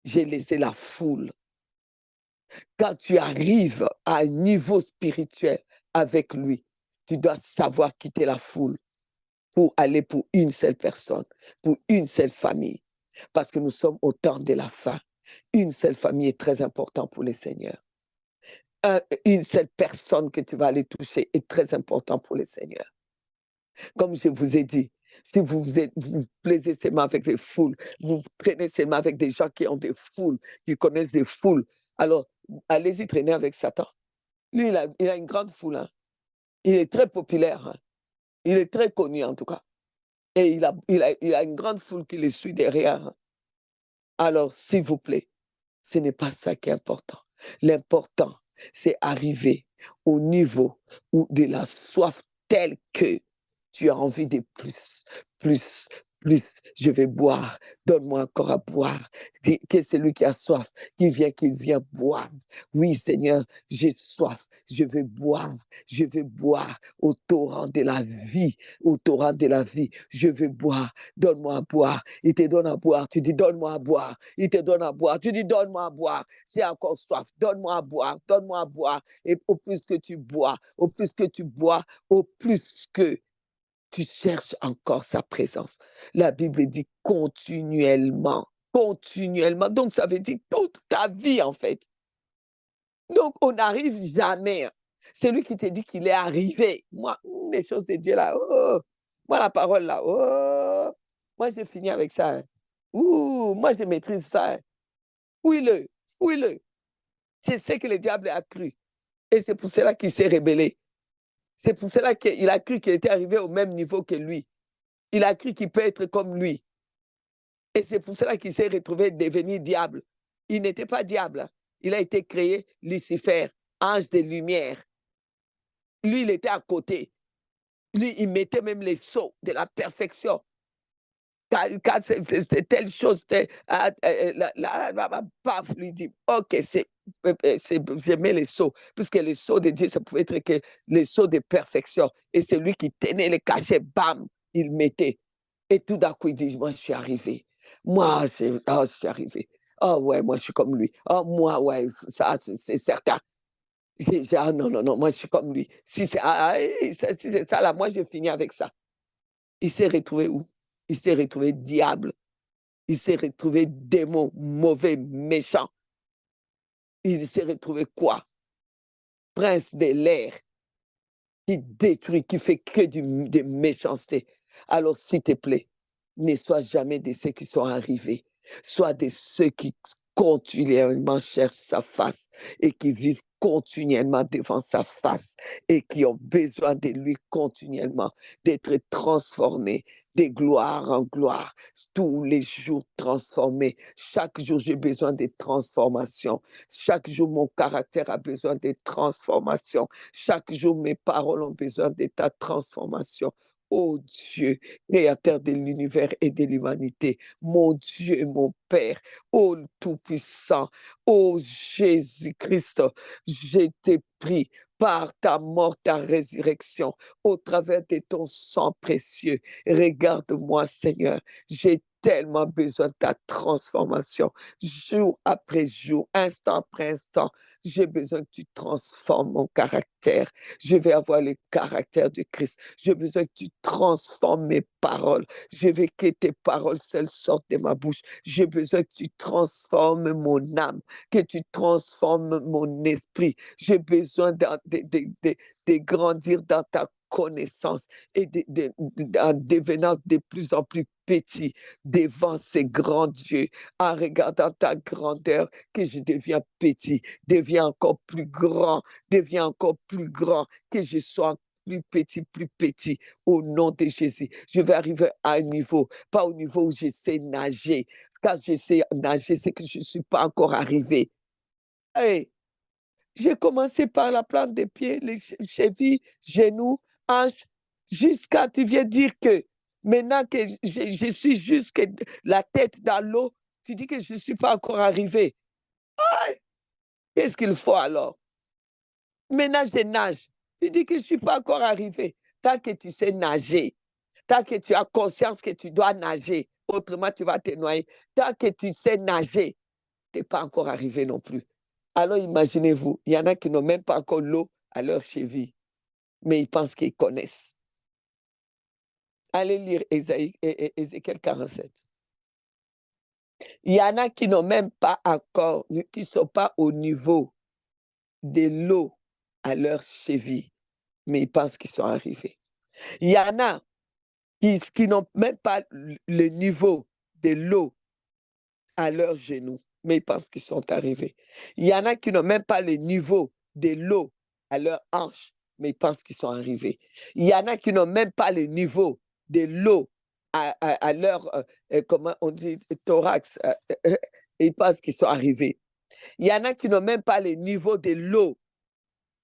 J'ai laissé la foule. Quand tu arrives à un niveau spirituel avec lui, tu dois savoir quitter la foule pour aller pour une seule personne, pour une seule famille. Parce que nous sommes au temps de la fin. Une seule famille est très importante pour les seigneurs. Une seule personne que tu vas aller toucher est très important pour les seigneurs. Comme je vous ai dit, si vous plaisez seulement avec des foules, vous traînez seulement avec des gens qui ont des foules, qui connaissent des foules, alors allez-y traîner avec Satan. Lui, il a une grande foule, hein. Il est très populaire, hein. Il est très connu en tout cas. Et il a une grande foule qui le suit derrière, hein. Alors, s'il vous plaît, ce n'est pas ça qui est important. L'important, c'est arriver au niveau où de la soif telle que tu as envie de plus, plus, plus. Je vais boire, donne-moi encore à boire. Que celui qui a soif, qu'il vient boire. Oui, Seigneur, j'ai soif, je veux boire au torrent de la vie, au torrent de la vie. Je veux boire, donne-moi à boire. Il te donne à boire, tu dis donne-moi à boire. Il te donne à boire, tu dis donne-moi à boire. J'ai encore soif, donne-moi à boire, donne-moi à boire. Et au plus que tu bois, au plus que tu bois, au plus que tu cherches encore sa présence. La Bible dit continuellement, continuellement. Donc ça veut dire toute ta vie en fait. Donc, on n'arrive jamais. C'est lui qui te dit qu'il est arrivé. Moi, les choses de Dieu là, oh, moi, la parole là, oh, moi, je finis avec ça. Hein. Ouh, moi, je maîtrise ça. Hein. Fouille-le, fouille-le. C'est ce que le diable a cru. Et c'est pour cela qu'il s'est rébellé. C'est pour cela qu'il a cru qu'il était arrivé au même niveau que lui. Il a cru qu'il peut être comme lui. Et c'est pour cela qu'il s'est retrouvé devenir diable. Il n'était pas diable. Hein. Il a été créé Lucifer, ange de lumière. Lui, il était à côté. Lui, il mettait même les sceaux de la perfection. Quand c'est telle chose, paf, lui dit, ok, je mets les sceaux, puisque les sceaux de Dieu, ça pouvait être que les sceaux de perfection. Et c'est lui qui tenait les cachets, bam, il mettait. Et tout d'un coup, il dit, moi, je suis arrivé. Moi, je suis arrivé. Oh ouais, moi, je suis comme lui. Oh, moi, ouais, ça, c'est certain. Ah non, non, non, moi, je suis comme lui. Si c'est si c'est ça, là, moi, je finis avec ça. Il s'est retrouvé où? Il s'est retrouvé diable. Il s'est retrouvé démon, mauvais, méchant. Il s'est retrouvé quoi? Prince de l'air, qui détruit, qui fait que de méchanceté. Alors, s'il te plaît, ne sois jamais de ceux qui sont arrivés. Sois de ceux qui continuellement cherchent sa face et qui vivent continuellement devant sa face et qui ont besoin de lui continuellement, d'être transformés de gloire en gloire, tous les jours transformés. Chaque jour, j'ai besoin de transformation. Chaque jour, mon caractère a besoin de transformation. Chaque jour, mes paroles ont besoin de ta transformation. Oh Dieu, créateur de l'univers et de l'humanité, mon Dieu, mon Père, oh Tout-Puissant, oh Jésus-Christ, je t'ai pris par ta mort, ta résurrection, au travers de ton sang précieux. Regarde-moi, Seigneur, j'ai tellement besoin de ta transformation, jour après jour, instant après instant. J'ai besoin que tu transformes mon caractère. Je vais avoir le caractère de Christ. J'ai besoin que tu transformes mes paroles. Je veux que tes paroles seules sortent de ma bouche. J'ai besoin que tu transformes mon âme, que tu transformes mon esprit. J'ai besoin de grandir dans ta connaissance et en devenant de plus en plus petit devant ces grands dieux, en regardant ta grandeur, que je deviens petit, deviens encore plus grand, deviens encore plus grand, que je sois plus petit, au nom de Jésus. Je vais arriver à un niveau, pas au niveau où je sais nager. Quand je sais nager, c'est que je ne suis pas encore arrivé. Hey, j'ai commencé par la plante des pieds, les chevilles, genoux, hanches, jusqu'à, tu viens dire que maintenant que je suis jusque la tête dans l'eau, tu dis que je ne suis pas encore arrivé. Qu'est-ce qu'il faut alors? Maintenant, je nage. Tu dis que je ne suis pas encore arrivé. Tant que tu sais nager, tant que tu as conscience que tu dois nager, autrement tu vas te noyer. Tant que tu sais nager, tu n'es pas encore arrivé non plus. Alors imaginez-vous, il y en a qui n'ont même pas encore l'eau à leur cheville, mais ils pensent qu'ils connaissent. Allez lire Ézéchiel 47. Il y en a qui n'ont même pas encore, qui ne sont pas au niveau de l'eau à leur cheville, mais ils pensent qu'ils sont arrivés. Il y en a qui n'ont même pas le niveau de l'eau à leurs genoux, mais ils pensent qu'ils sont arrivés. Il y en a qui n'ont même pas le niveau de l'eau à leurs hanches, mais ils pensent qu'ils sont arrivés. Il y en a qui n'ont même pas le niveau de l'eau à leur, comment on dit, thorax, et ils pensent qu'ils sont arrivés. Il y en a qui n'ont même pas le niveau de l'eau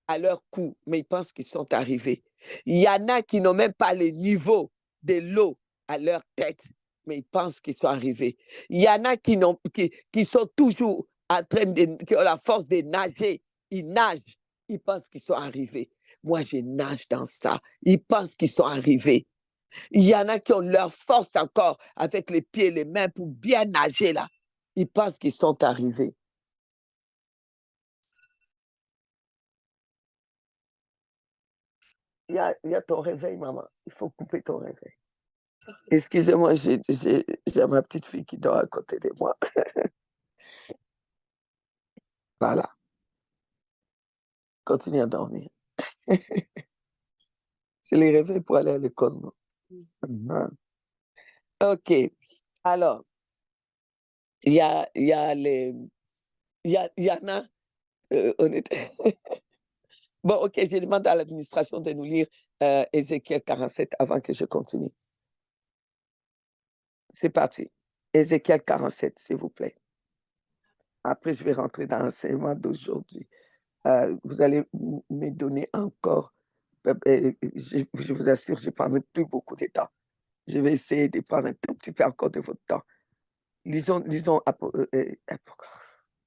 à leur cou, mais ils pensent qu'ils sont arrivés. Il y en a qui n'ont même pas le niveau de l'eau à leur tête, mais ils pensent qu'ils sont arrivés. Il y en a qui sont toujours en train qui ont la force de nager. Ils nagent, ils pensent qu'ils sont arrivés. Moi, je nage dans ça. Ils pensent qu'ils sont arrivés. Il y en a qui ont leur force encore avec les pieds et les mains pour bien nager là. Ils pensent qu'ils sont arrivés. Il y a ton réveil, maman. Il faut couper ton réveil. Excusez-moi, j'ai ma petite fille qui dort à côté de moi. Voilà. Continue à dormir. C'est les réveils pour aller à l'école, non? Mhm. OK. Alors, il y a les il y en a, on était bon, OK, je demande à l'administration de nous lire, Ézéchiel 47 avant que je continue. C'est parti. Ézéchiel 47, s'il vous plaît. Après, je vais rentrer dans l'enseignement d'aujourd'hui. Vous allez me donner encore, je vous assure, je ne prendrai plus beaucoup de temps. Je vais essayer de prendre un tout petit peu encore de votre temps. Lisons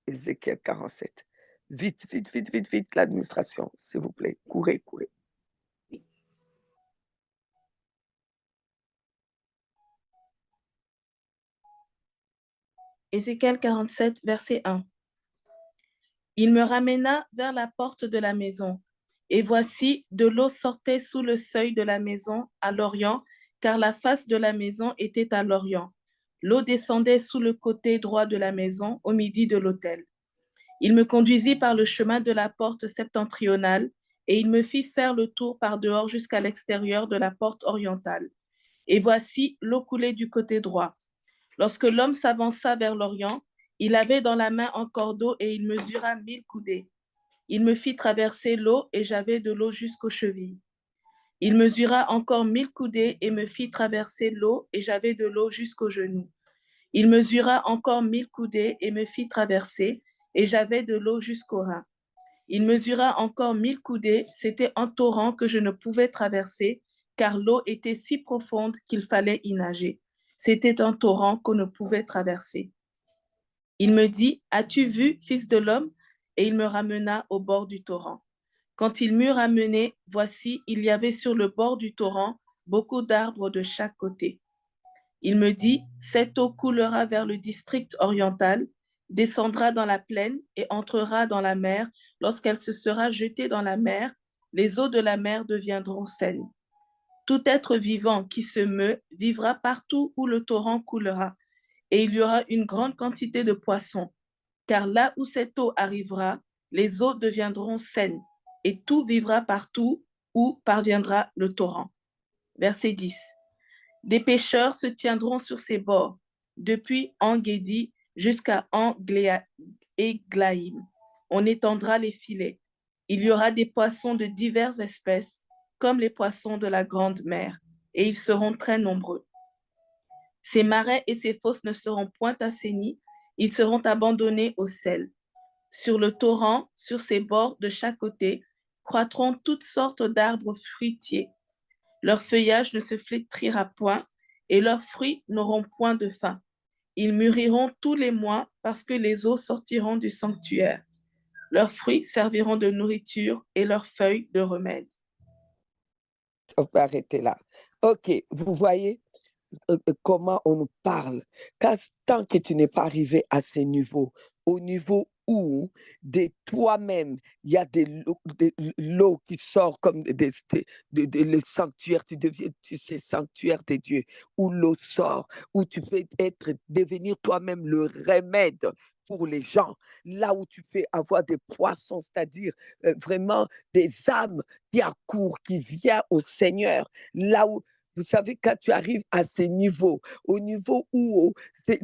Ézéchiel 47. Vite, vite, vite, vite, vite, l'administration, s'il vous plaît. Courez, courez. Ézéchiel 47, verset 1. Il me ramena vers la porte de la maison, et voici, de l'eau sortait sous le seuil de la maison à l'orient, car la face de la maison était à l'orient. L'eau descendait sous le côté droit de la maison, au midi de l'autel. Il me conduisit par le chemin de la porte septentrionale, et il me fit faire le tour par dehors jusqu'à l'extérieur de la porte orientale. Et voici, l'eau coulait du côté droit. Lorsque l'homme s'avança vers l'Orient, il avait dans la main un cordeau et il mesura 1000 coudées. Il me fit traverser l'eau et j'avais de l'eau jusqu'aux chevilles. Il mesura encore 1000 coudées et me fit traverser l'eau et j'avais de l'eau jusqu'aux genoux. Il mesura encore 1000 coudées et me fit traverser et j'avais de l'eau jusqu'aux reins. Il mesura encore 1000 coudées, c'était un torrent que je ne pouvais traverser, car l'eau était si profonde qu'il fallait y nager. C'était un torrent qu'on ne pouvait traverser. Il me dit, as-tu vu, fils de l'homme? Et il me ramena au bord du torrent. Quand il m'eut ramené, voici, il y avait sur le bord du torrent beaucoup d'arbres de chaque côté. Il me dit, cette eau coulera vers le district oriental, descendra dans la plaine et entrera dans la mer. Lorsqu'elle se sera jetée dans la mer, les eaux de la mer deviendront saines. Tout être vivant qui se meut vivra partout où le torrent coulera, et il y aura une grande quantité de poissons, car là où cette eau arrivera, les eaux deviendront saines, et tout vivra partout où parviendra le torrent. Verset 10. Des pêcheurs se tiendront sur ses bords, depuis En-Guédi jusqu'à En-Eglaïm. On étendra les filets. Il y aura des poissons de diverses espèces, comme les poissons de la grande mer, et ils seront très nombreux. Ces marais et ces fosses ne seront point assainis, ils seront abandonnés au sel. Sur le torrent, sur ses bords de chaque côté, croîtront toutes sortes d'arbres fruitiers. Leur feuillage ne se flétrira point, et leurs fruits n'auront point de fin. Ils mûriront tous les mois parce que les eaux sortiront du sanctuaire. Leurs fruits serviront de nourriture et leurs feuilles de remède. On peut arrêter là. OK, vous voyez comment on nous parle. Tant que tu n'es pas arrivé à ce niveau, au niveau où de toi-même, il y a de l'eau qui sort comme le sanctuaire, tu sais, sanctuaire de Dieu, où l'eau sort, où tu peux devenir toi-même le remède pour les gens, là où tu peux avoir des poissons, c'est-à-dire vraiment des âmes qui accourent, qui viennent au Seigneur, là où vous savez, quand tu arrives à ce niveau, au niveau où c'est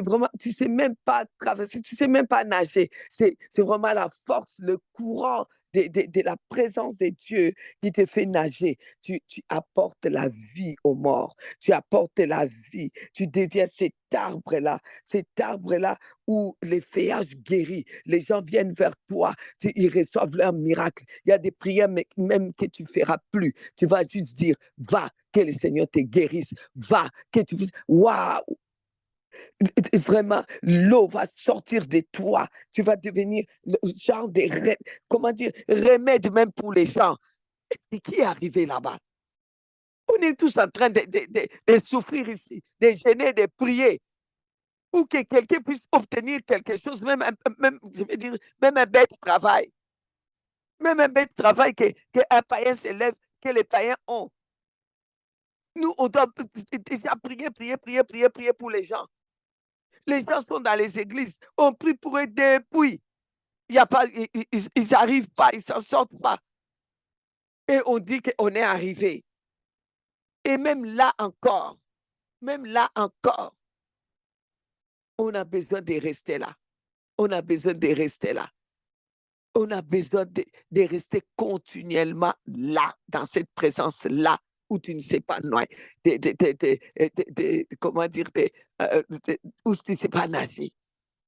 vraiment, tu sais même pas traverser, tu sais même pas nager. C'est vraiment la force, le courant de la présence de Dieu qui te fait nager. Tu apportes la vie aux morts. Tu apportes la vie. Tu deviens cet arbre-là où les feuillages guéris. Les gens viennent vers toi. Ils reçoivent leur miracle. Il y a des prières même que tu ne feras plus. Tu vas juste dire, va, que le Seigneur te guérisse. Va, que tu puisses. Waouh! Vraiment, l'eau va sortir de toi. Tu vas devenir le genre de, comment dire, remède même pour les gens. C'est qui est arrivé là-bas? On est tous en train de souffrir ici, de gêner, de prier pour que quelqu'un puisse obtenir quelque chose, même, je veux dire, même un bête travail. Même un bête travail qu'un païen s'élève, que les païens ont. Nous, on doit déjà prier pour les gens. Les gens sont dans les églises. On prie pour eux depuis. Il y a pas, ils n'arrivent pas, ils s'en sortent pas. Et on dit qu'on est arrivé. Et même là encore, on a besoin de rester là. On a besoin de rester là. On a besoin de rester continuellement là, dans cette présence-là, où tu ne sais pas noyer, comment dire, où tu ne sais pas nager,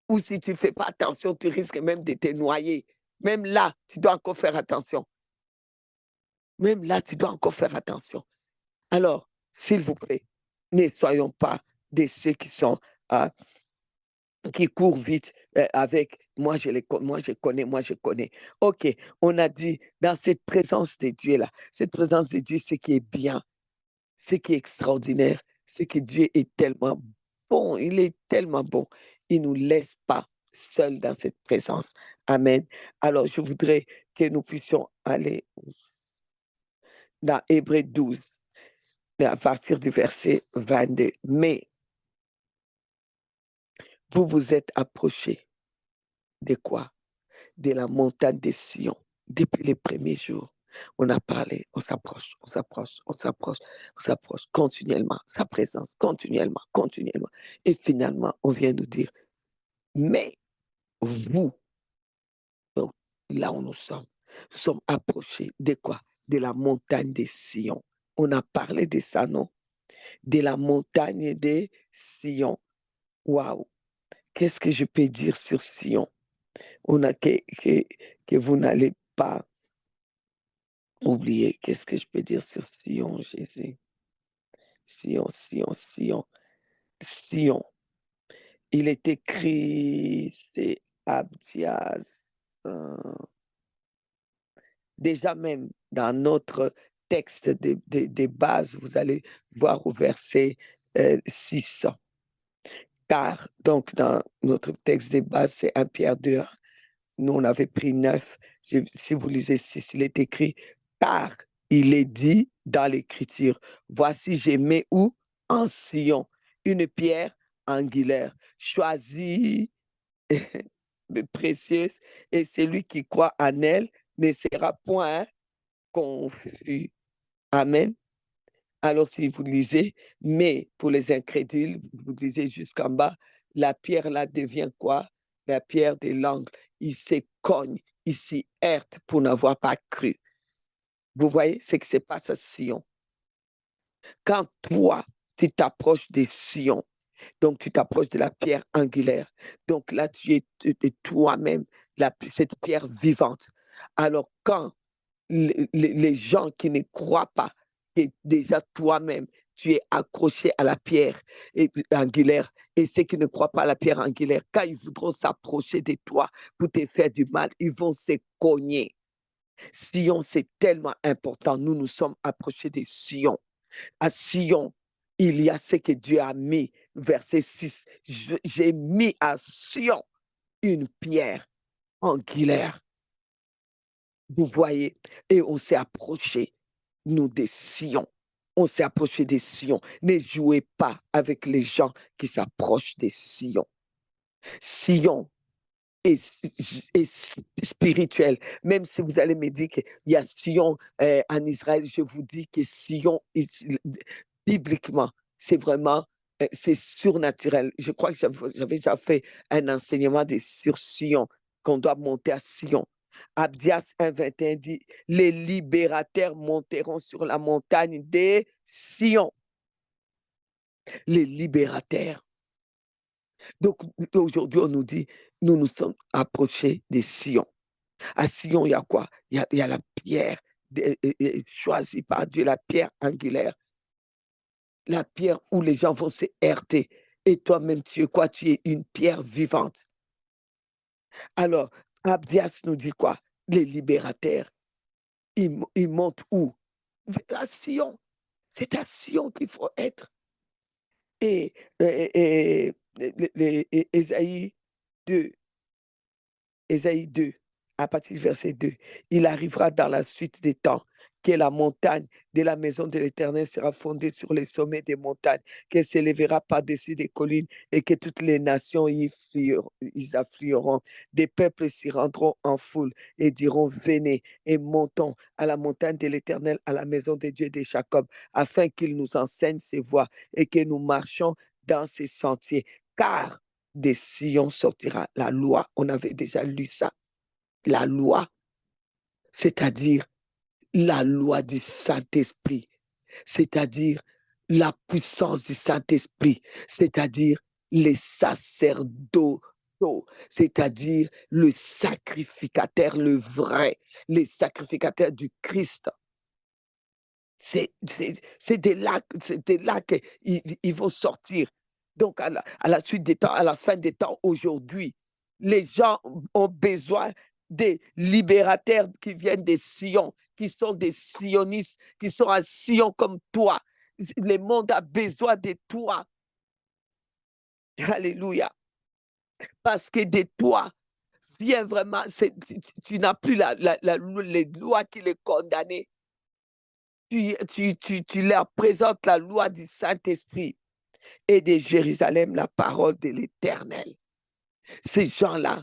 ou si tu ne fais pas attention, tu risques même de te noyer. Même là, tu dois encore faire attention. Même là, tu dois encore faire attention. Alors, s'il vous plaît, ne soyons pas de ceux euh, qui courent vite avec moi, moi, je connais. OK, on a dit dans cette présence de Dieu là, cette présence de Dieu, ce qui est bien, ce qui est extraordinaire, c'est que Dieu est tellement bon, il est tellement bon. Il ne nous laisse pas seuls dans cette présence. Amen. Alors, je voudrais que nous puissions aller dans Hébreux 12, à partir du verset 22. Mais vous vous êtes approchés de quoi? De la montagne de Sion. Depuis les premiers jours, on a parlé, on s'approche, on s'approche, on s'approche, on s'approche continuellement, sa présence, continuellement, continuellement. Et finalement, on vient nous dire, mais vous, donc là où nous sommes approchés de quoi? De la montagne de Sion. On a parlé de ça, non? De la montagne de Sion. Waouh! Qu'est-ce que je peux dire sur Sion? On a que vous n'allez pas oublier. Qu'est-ce que je peux dire sur Sion, Jésus? Sion, Sion, Sion, Sion. Il est écrit, c'est Abdias. euh, Déjà même dans notre texte de base, vous allez voir au verset 6. Car, donc, dans notre texte de base, c'est 1 Pierre 2. Nous, on avait pris 9. Si vous lisez 6, il est écrit, car il est dit dans l'Écriture, voici, j'ai mis où? En Sion, une pierre angulaire, choisie, précieuse, et celui qui croit en elle ne sera point confus. Amen. Alors, si vous lisez, mais pour les incrédules, vous lisez jusqu'en bas, la pierre là devient quoi? La pierre de l'angle. Il se cogne, il s'y heurte pour n'avoir pas cru. Vous voyez ce qui se passe à Sion. Quand toi, tu t'approches de Sion, donc tu t'approches de la pierre angulaire, donc là, tu es toi-même cette pierre vivante. Alors, quand les gens qui ne croient pas que déjà toi-même, tu es accroché à la pierre angulaire, et ceux qui ne croient pas à la pierre angulaire, quand ils voudront s'approcher de toi pour te faire du mal, ils vont se cogner. Sion, c'est tellement important. Nous nous sommes approchés de Sion. À Sion, il y a ce que Dieu a mis, verset 6. J'ai mis à Sion une pierre angulaire. Vous voyez, et on s'est approché, nous, des Sion. On s'est approché des Sion. Ne jouez pas avec les gens qui s'approchent des Sion. Sion est spirituel. Même si vous allez me dire qu'il y a Sion en Israël, je vous dis que Sion, bibliquement, c'est vraiment, c'est surnaturel. Je crois que j'avais déjà fait un enseignement sur Sion, qu'on doit monter à Sion. Abdias 1,21 dit, les libérateurs monteront sur la montagne des Sion. Les libérateurs. Donc aujourd'hui, on nous dit, nous nous sommes approchés des Sion. À Sion, il y a quoi? Il y a la pierre choisie par Dieu, la pierre angulaire, la pierre où les gens vont se heurter. Et toi-même, tu es quoi? Tu es une pierre vivante. Alors, Abdias nous dit quoi? Les libérateurs, ils montent où? À Sion. C'est à Sion qu'il faut être. Et, Ésaïe 2, Ésaïe 2, à partir du verset 2, il arrivera dans la suite des temps que la montagne de la maison de l'Éternel sera fondée sur les sommets des montagnes, qu'elle s'élèvera par-dessus des collines et que toutes les nations y afflueront. Des peuples s'y rendront en foule et diront, venez et montons à la montagne de l'Éternel, à la maison de Dieu de Jacob, afin qu'il nous enseigne ses voies et que nous marchions dans ses sentiers. Car des Sion sortira la loi. On avait déjà lu ça. La loi, c'est-à-dire la loi du Saint-Esprit, c'est-à-dire la puissance du Saint-Esprit, c'est-à-dire les sacerdotaux, c'est-à-dire le sacrificateur, le vrai, les sacrificateurs du Christ. C'est de là qu'ils vont sortir. Donc, à la suite des temps, à la fin des temps, aujourd'hui, les gens ont besoin des libérateurs qui viennent des Sion, qui sont des sionistes, qui sont à Sion comme toi. Le monde a besoin de toi. Alléluia. Parce que de toi vient vraiment, tu n'as plus les lois qui les condamnaient. Tu leur présentes la loi du Saint-Esprit et de Jérusalem, la parole de l'Éternel. Ces gens-là,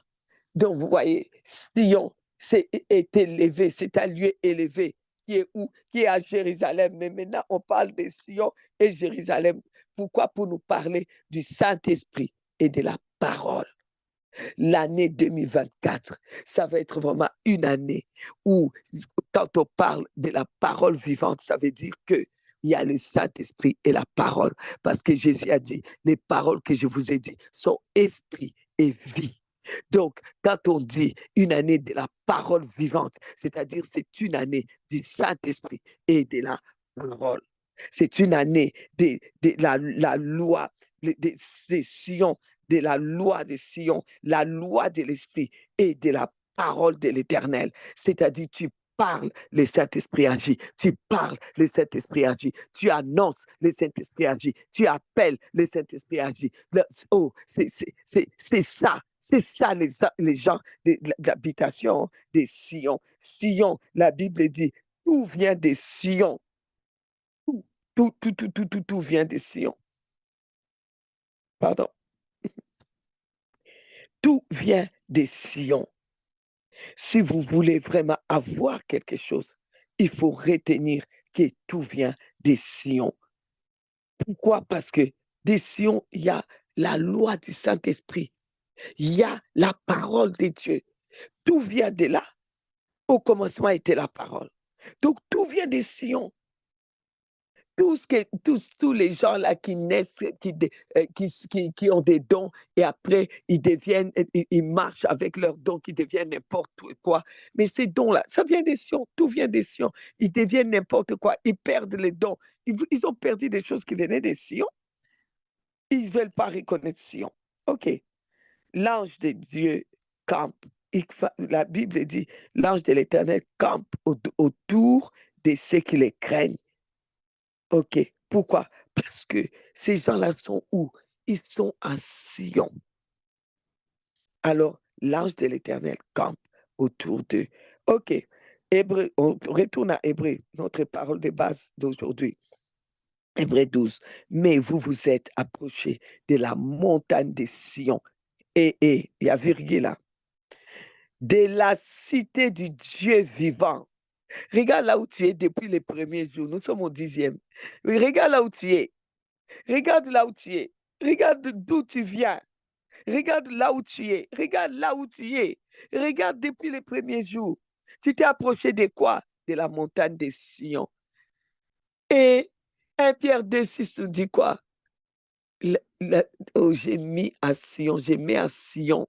donc vous voyez, Sion est élevé, c'est un lieu élevé qui est où? Qui est à Jérusalem. Mais maintenant, on parle de Sion et Jérusalem. Pourquoi? Pour nous parler du Saint-Esprit et de la parole. L'année 2024, ça va être vraiment une année où, quand on parle de la parole vivante, ça veut dire que il y a le Saint-Esprit et la parole. Parce que Jésus a dit, les paroles que je vous ai dites sont esprit et vie. Donc, quand on dit une année de la parole vivante, c'est-à-dire c'est une année du Saint-Esprit et de la parole. C'est une année de la loi, des Sion, de la loi de Sion, la loi de l'Esprit et de la parole de l'Éternel. C'est-à-dire, tu parles, le Saint-Esprit agit. Tu parles, le Saint-Esprit agit. Tu annonces, le Saint-Esprit agit. Tu appelles, le Saint-Esprit agit. Oh, c'est ça. C'est ça les gens de l'habitation de Sion. Sion, la Bible dit, tout vient de Sion. Tout vient de Sion. Pardon. Tout vient de Sion. Si vous voulez vraiment avoir quelque chose, il faut retenir que tout vient de Sion. Pourquoi? Parce que de Sion, il y a la loi du Saint-Esprit. Il y a la parole de Dieu. Tout vient de là. Au commencement était la parole. Donc tout vient de Sion. Tous les gens là qui naissent, qui ont des dons et après ils marchent avec leurs dons, qui deviennent n'importe quoi. Mais ces dons-là, ça vient des Sion, tout vient des Sion. Ils deviennent n'importe quoi, ils perdent les dons. Ils ont perdu des choses qui venaient des Sion. Ils ne veulent pas reconnaître Sion. OK. L'ange de Dieu campe. La Bible dit, l'ange de l'Éternel campe autour de ceux qui les craignent. OK. Pourquoi? Parce que ces gens-là sont où? Ils sont à Sion. Alors, l'ange de l'Éternel campe autour d'eux. OK. Hébreu, on retourne à Hébreu, notre parole de base d'aujourd'hui. Hébreu 12. Mais vous vous êtes approchés de la montagne de Sion. Et, il y a virgule là. De la cité du Dieu vivant. Regarde là où tu es depuis les premiers jours. Nous sommes au 10e. Oui, regarde là où tu es. Regarde là où tu es. Regarde d'où tu viens. Regarde là où tu es. Regarde là où tu es. Regarde depuis les premiers jours. Tu t'es approché de quoi? De la montagne de Sion. Et 1 Pierre 2,6 nous dit quoi? Oh, j'ai mis à Sion, j'ai mis à Sion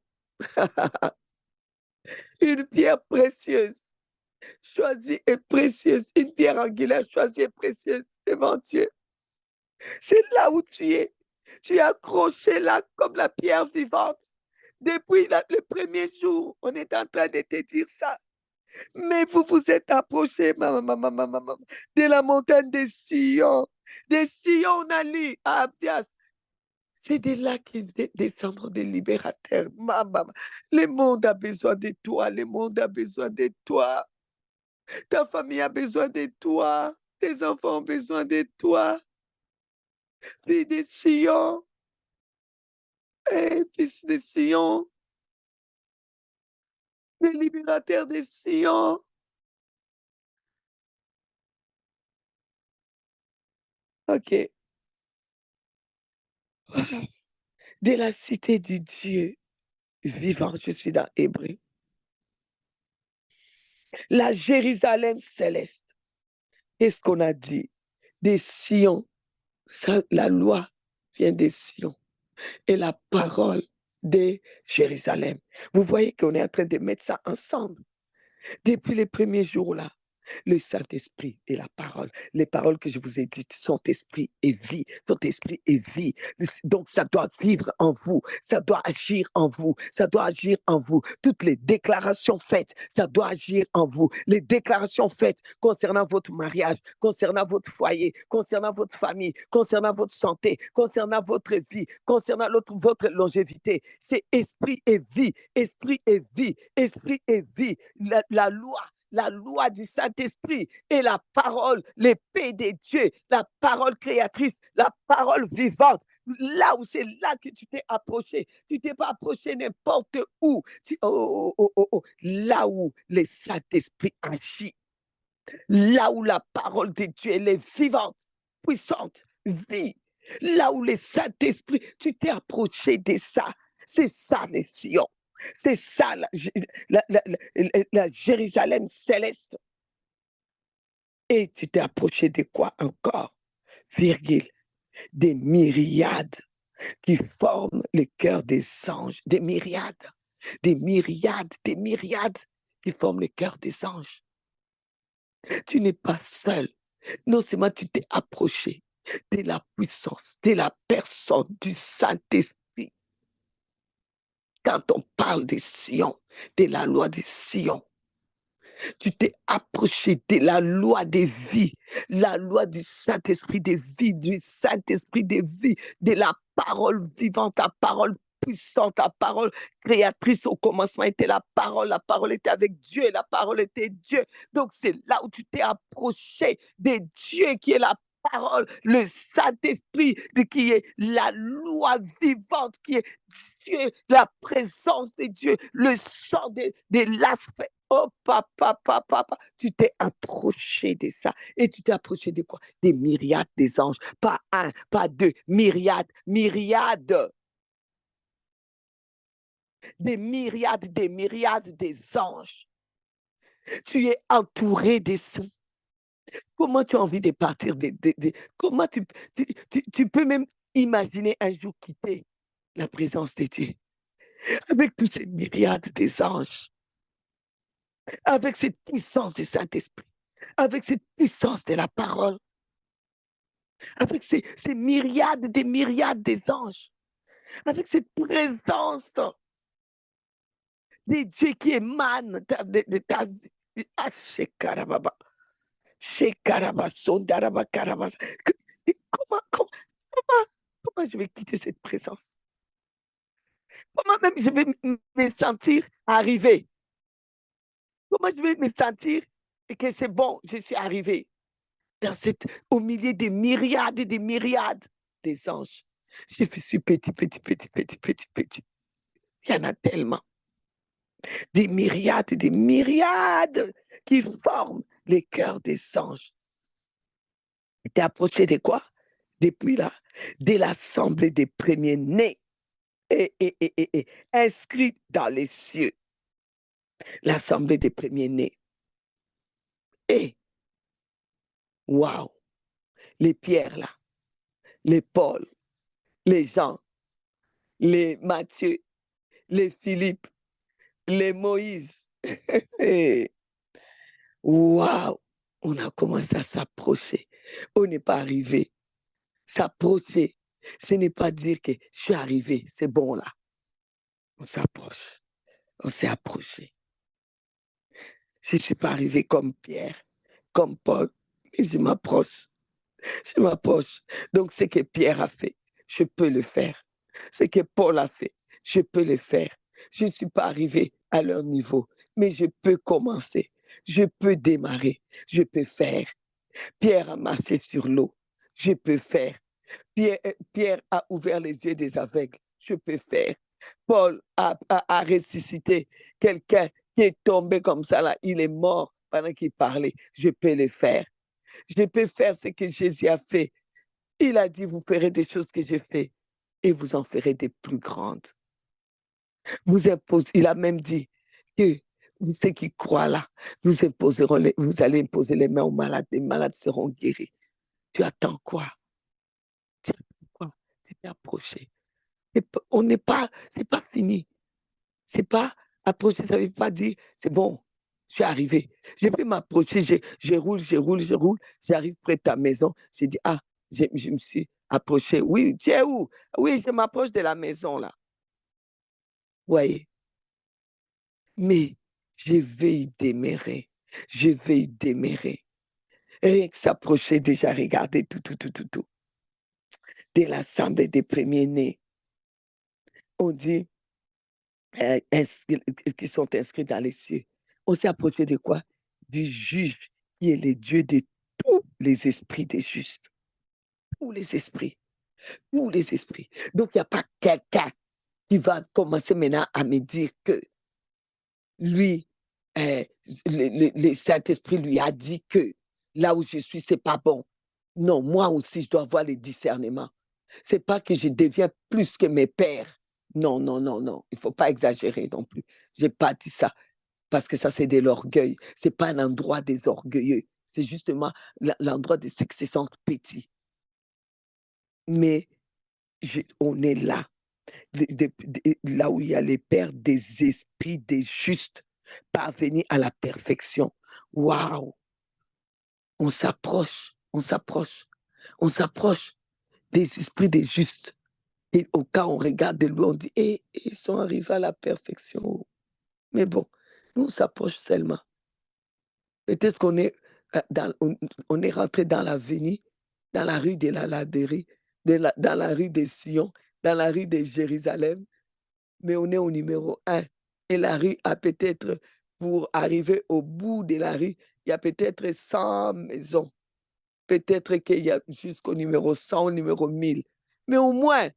une pierre précieuse, choisie et précieuse, une pierre angulaire choisie et précieuse devant Dieu. C'est là où tu es. Tu es accroché là comme la pierre vivante. Depuis le premier jour, on est en train de te dire ça. Mais vous vous êtes approché de la montagne des Sion. Des Sion, on a lu à Abdias. C'est de là qu'ils descendront des libérateurs. Le monde a besoin de toi. Le monde a besoin de toi. Ta famille a besoin de toi. Tes enfants ont besoin de toi. Fille de Sion, fils de Sion, le libérateur de Sion. OK. De la cité du Dieu vivant, je suis dans Hébreu. La Jérusalem céleste. Qu'est-ce qu'on a dit? Des Sion. Ça, la loi vient des Sion. Et la parole de Jérusalem. Vous voyez qu'on est en train de mettre ça ensemble. Depuis les premiers jours là, le Saint-Esprit et la parole. Les paroles que je vous ai dites sont esprit et vie. Sont esprit et vie. Donc ça doit vivre en vous. Ça doit agir en vous. Ça doit agir en vous. Toutes les déclarations faites, ça doit agir en vous. Les déclarations faites concernant votre mariage, concernant votre foyer, concernant votre famille, concernant votre santé, concernant votre vie, concernant votre longévité. C'est esprit et vie, esprit et vie, esprit et vie. La loi du Saint-Esprit et la parole, l'épée des dieux, la parole créatrice, la parole vivante. Là où c'est là que tu t'es approché. Tu t'es pas approché n'importe où. Là où le Saint-Esprit agit. Là où la parole de Dieu, elle est vivante, puissante, vie. Là où le Saint-Esprit, tu t'es approché de ça. C'est ça, les Sion. C'est ça, la Jérusalem céleste. Et tu t'es approché de quoi encore? Virgule, des myriades qui forment le cœur des anges. Des myriades, des myriades, des myriades qui forment le cœur des anges. Tu n'es pas seul. Non seulement tu t'es approché de la puissance, de la personne du Saint-Esprit. Quand on parle de Sion, de la loi de Sion, tu t'es approché de la loi des vies, la loi du Saint-Esprit des vies, du Saint-Esprit des vies, de la parole vivante, la parole puissante, la parole créatrice. Au commencement était la parole était avec Dieu et la parole était Dieu. Donc c'est là où tu t'es approché de Dieu qui est la parole, le Saint-Esprit qui est la loi vivante, qui est Dieu, la présence de Dieu, le sang de l'aspect. Oh papa, papa, papa, tu t'es approché de ça. Et tu t'es approché de quoi? Des myriades des anges. Pas un, pas deux, myriades, myriades. Des myriades des anges. Tu es entouré de ça. Comment tu as envie de partir comment tu peux même imaginer un jour quitter la présence de Dieu avec toutes ces myriades des anges, avec cette puissance du Saint-Esprit, avec cette puissance de la parole, avec ces myriades des myriades des anges, avec cette présence de Dieu qui émane de ta vie. Ah, Shekarababa, Shekarabasondaraba, Karabas. Comment, comment je vais quitter cette présence? Comment même je vais me sentir arrivé? Comment je vais me sentir et que c'est bon, je suis arrivé dans au milieu des myriades et des myriades des anges. Je suis petit, petit, petit, petit, petit, petit. Il y en a tellement. Des myriades et des myriades qui forment les cœurs des anges. Tu es approché de quoi? Depuis là, de l'assemblée des premiers-nés et inscrits dans les cieux. L'assemblée des premiers-nés. Et, waouh, les pierres là, les Paul, les Jean, les Matthieu, les Philippe, les Moïse. Waouh, on a commencé à s'approcher. On n'est pas arrivé. S'approcher, ce n'est pas dire que je suis arrivé, c'est bon là. On s'approche. On s'est approché. Je ne suis pas arrivé comme Pierre, comme Paul, mais je m'approche. Je m'approche. Donc, ce que Pierre a fait, je peux le faire. Ce que Paul a fait, je peux le faire. Je ne suis pas arrivé à leur niveau, mais je peux commencer. Je peux démarrer, je peux faire. Pierre a marché sur l'eau, je peux faire. Pierre a ouvert les yeux des aveugles, je peux faire. Paul a ressuscité quelqu'un qui est tombé comme ça, là, il est mort pendant qu'il parlait, je peux le faire. Je peux faire ce que Jésus a fait. Il a dit, vous ferez des choses que j'ai fait et vous en ferez des plus grandes. Il a même dit que ceux qui croient là, vous allez imposer les mains aux malades, les malades seront guéris. Tu attends quoi? Tu attends quoi? Tu t'es approché. On n'est pas, c'est pas fini. C'est pas approcher, ça veut pas dire, c'est bon, je suis arrivé. Je peux m'approcher, je roule, j'arrive près de ta maison, j'ai dit, ah, je me suis approché. Oui, tu es où? Oui, je m'approche de la maison là. Voyez, mais je vais y demeurer. Je vais y demeurer. Rien que s'approcher, déjà regarder tout. De l'assemblée des premiers-nés. On dit, qui sont inscrits dans les cieux. On s'est approché de quoi? Du juge qui est le Dieu de tous les esprits des justes. Tous les esprits. Tous les esprits. Donc, il n'y a pas quelqu'un qui va commencer maintenant à me dire que lui, le Saint-Esprit lui a dit que là où je suis, c'est pas bon. Non, moi aussi, je dois avoir le discernement. C'est pas que je deviens plus que mes pères. Non, non, non, non. Il faut pas exagérer non plus. J'ai pas dit ça parce que ça, c'est de l'orgueil. C'est pas un endroit des orgueilleux. C'est justement l'endroit de ceux qui se sentent petits. Mais on est là, là où il y a les pères des esprits des justes parvenir à la perfection. Waouh! On s'approche, on s'approche, on s'approche des esprits des justes. Et au cas où on regarde de loin, on dit, eh, ils sont arrivés à la perfection. Mais bon, nous, on s'approche seulement. Peut-être qu'on est, on est rentré dans l'avenue, dans la rue de la Laderie, dans la rue de Sion, dans la rue de Jérusalem, mais on est au numéro 1. Et la rue a peut-être, pour arriver au bout de la rue, il y a peut-être 100 maisons. Peut-être qu'il y a jusqu'au numéro 100, au numéro 1000. Mais au moins,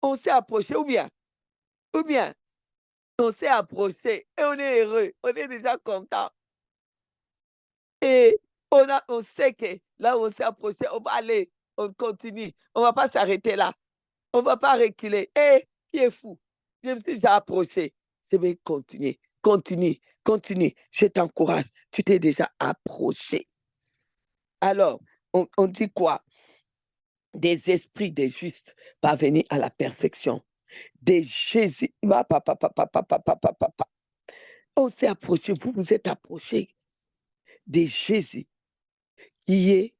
on s'est approché, ou bien, on s'est approché et on est heureux, on est déjà content. Et on sait que là où on s'est approché, on va aller, on continue. On ne va pas s'arrêter là. On ne va pas reculer. Eh, qui est fou? Je me suis déjà approché. Je vais continuer. Continue. Je t'encourage. Tu t'es déjà approché. Alors, on dit quoi? Des esprits des justes parvenir à la perfection. Des Jésus. On s'est approché, vous vous êtes approché de Jésus, qui est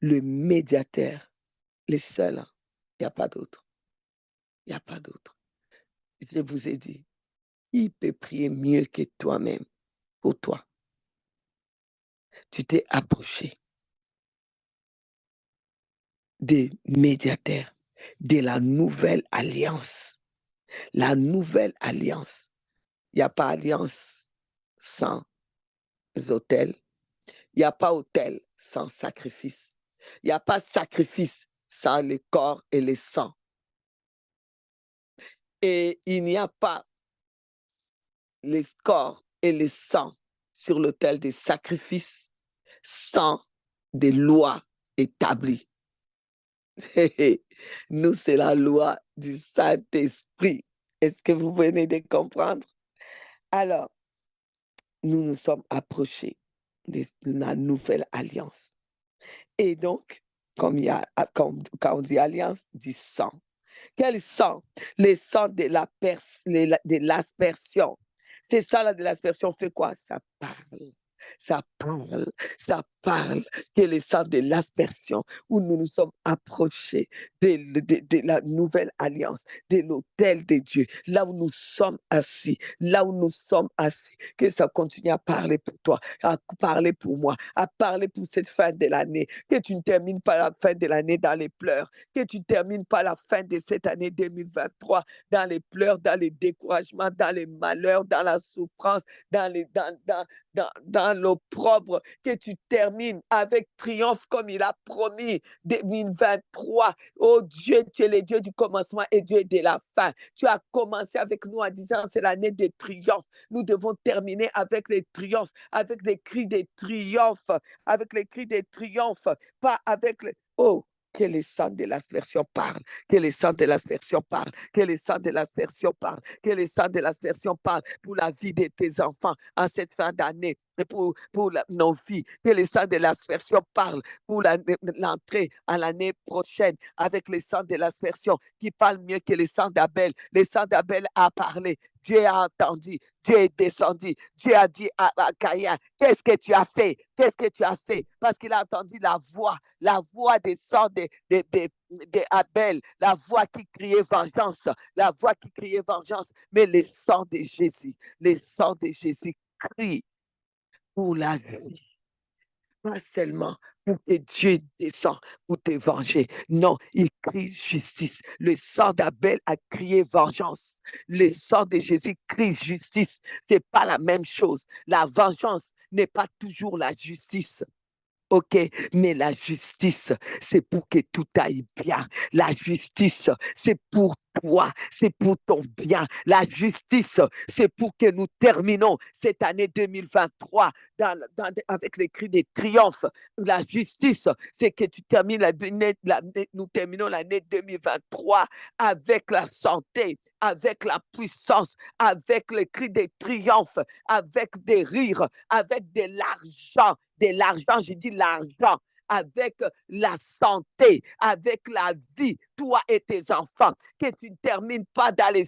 le médiateur, le seul. Hein. Il n'y a pas d'autre. Il n'y a pas d'autre. Je vous ai dit, qui peut prier mieux que toi-même pour toi? Tu t'es approché des médiateurs, de la nouvelle alliance. La nouvelle alliance. Il n'y a pas alliance sans autel. Il n'y a pas autel sans sacrifice. Il n'y a pas sacrifice sans le corps et le sang. Et il n'y a pas les corps et le sang sur l'autel des sacrifices sans des lois établies. Nous, c'est la loi du Saint-Esprit. Est-ce que vous venez de comprendre? Alors, nous nous sommes approchés de la nouvelle alliance. Et donc, quand on dit alliance, du sang. Quel sang? Le sang de l'aspersion. C'est ça là de l'aspersion fait quoi? Ça parle. Ça parle que le sang de l'aspersion où nous nous sommes approchés de la nouvelle alliance, de l'autel de Dieu, là où nous sommes assis, que ça continue à parler pour toi, à parler pour moi, à parler pour cette fin de l'année, que tu ne termines pas la fin de l'année dans les pleurs, que tu ne termines pas la fin de cette année 2023 dans les pleurs, dans les découragements, dans les malheurs, dans la souffrance, dans l'opprobre, que tu termines avec triomphe comme il a promis 2023. Oh Dieu, tu es le Dieu du commencement et Dieu de la fin. Tu as commencé avec nous en disant c'est l'année de triomphe. Nous devons terminer avec les triomphes, avec les cris de triomphe, pas avec les... Oh, que le sang de l'aspersion parle, que le sang de l'aspersion parle, que le sang de l'aspersion parle, que le sang de l'aspersion parle pour la vie de tes enfants en cette fin d'année et pour nos vies, que le sang de l'aspersion parle pour l'entrée à l'année prochaine avec le sang de l'aspersion qui parle mieux que le sang d'Abel. Le sang d'Abel a parlé. Dieu a entendu, Dieu est descendu, Dieu a dit à Caïn, qu'est-ce que tu as fait? Qu'est-ce que tu as fait? Parce qu'il a entendu la voix des sangs d'Abel, la voix qui criait vengeance, mais le sang de Jésus crie pour la vie, pas seulement pour que Dieu descende pour te venger. Non, il crie justice. Le sang d'Abel a crié vengeance. Le sang de Jésus crie justice. C'est pas la même chose. La vengeance n'est pas toujours la justice. OK, mais la justice, c'est pour que tout aille bien. La justice, c'est pour toi, c'est pour ton bien. La justice, c'est pour que nous terminons cette année 2023 avec les cris de triomphe. La justice, c'est que nous terminons l'année 2023 avec la santé, avec la puissance, avec les cris de triomphe, avec des rires, avec de l'argent, j'ai dit l'argent, avec la santé, avec la vie, toi et tes enfants, que tu ne termines pas dans les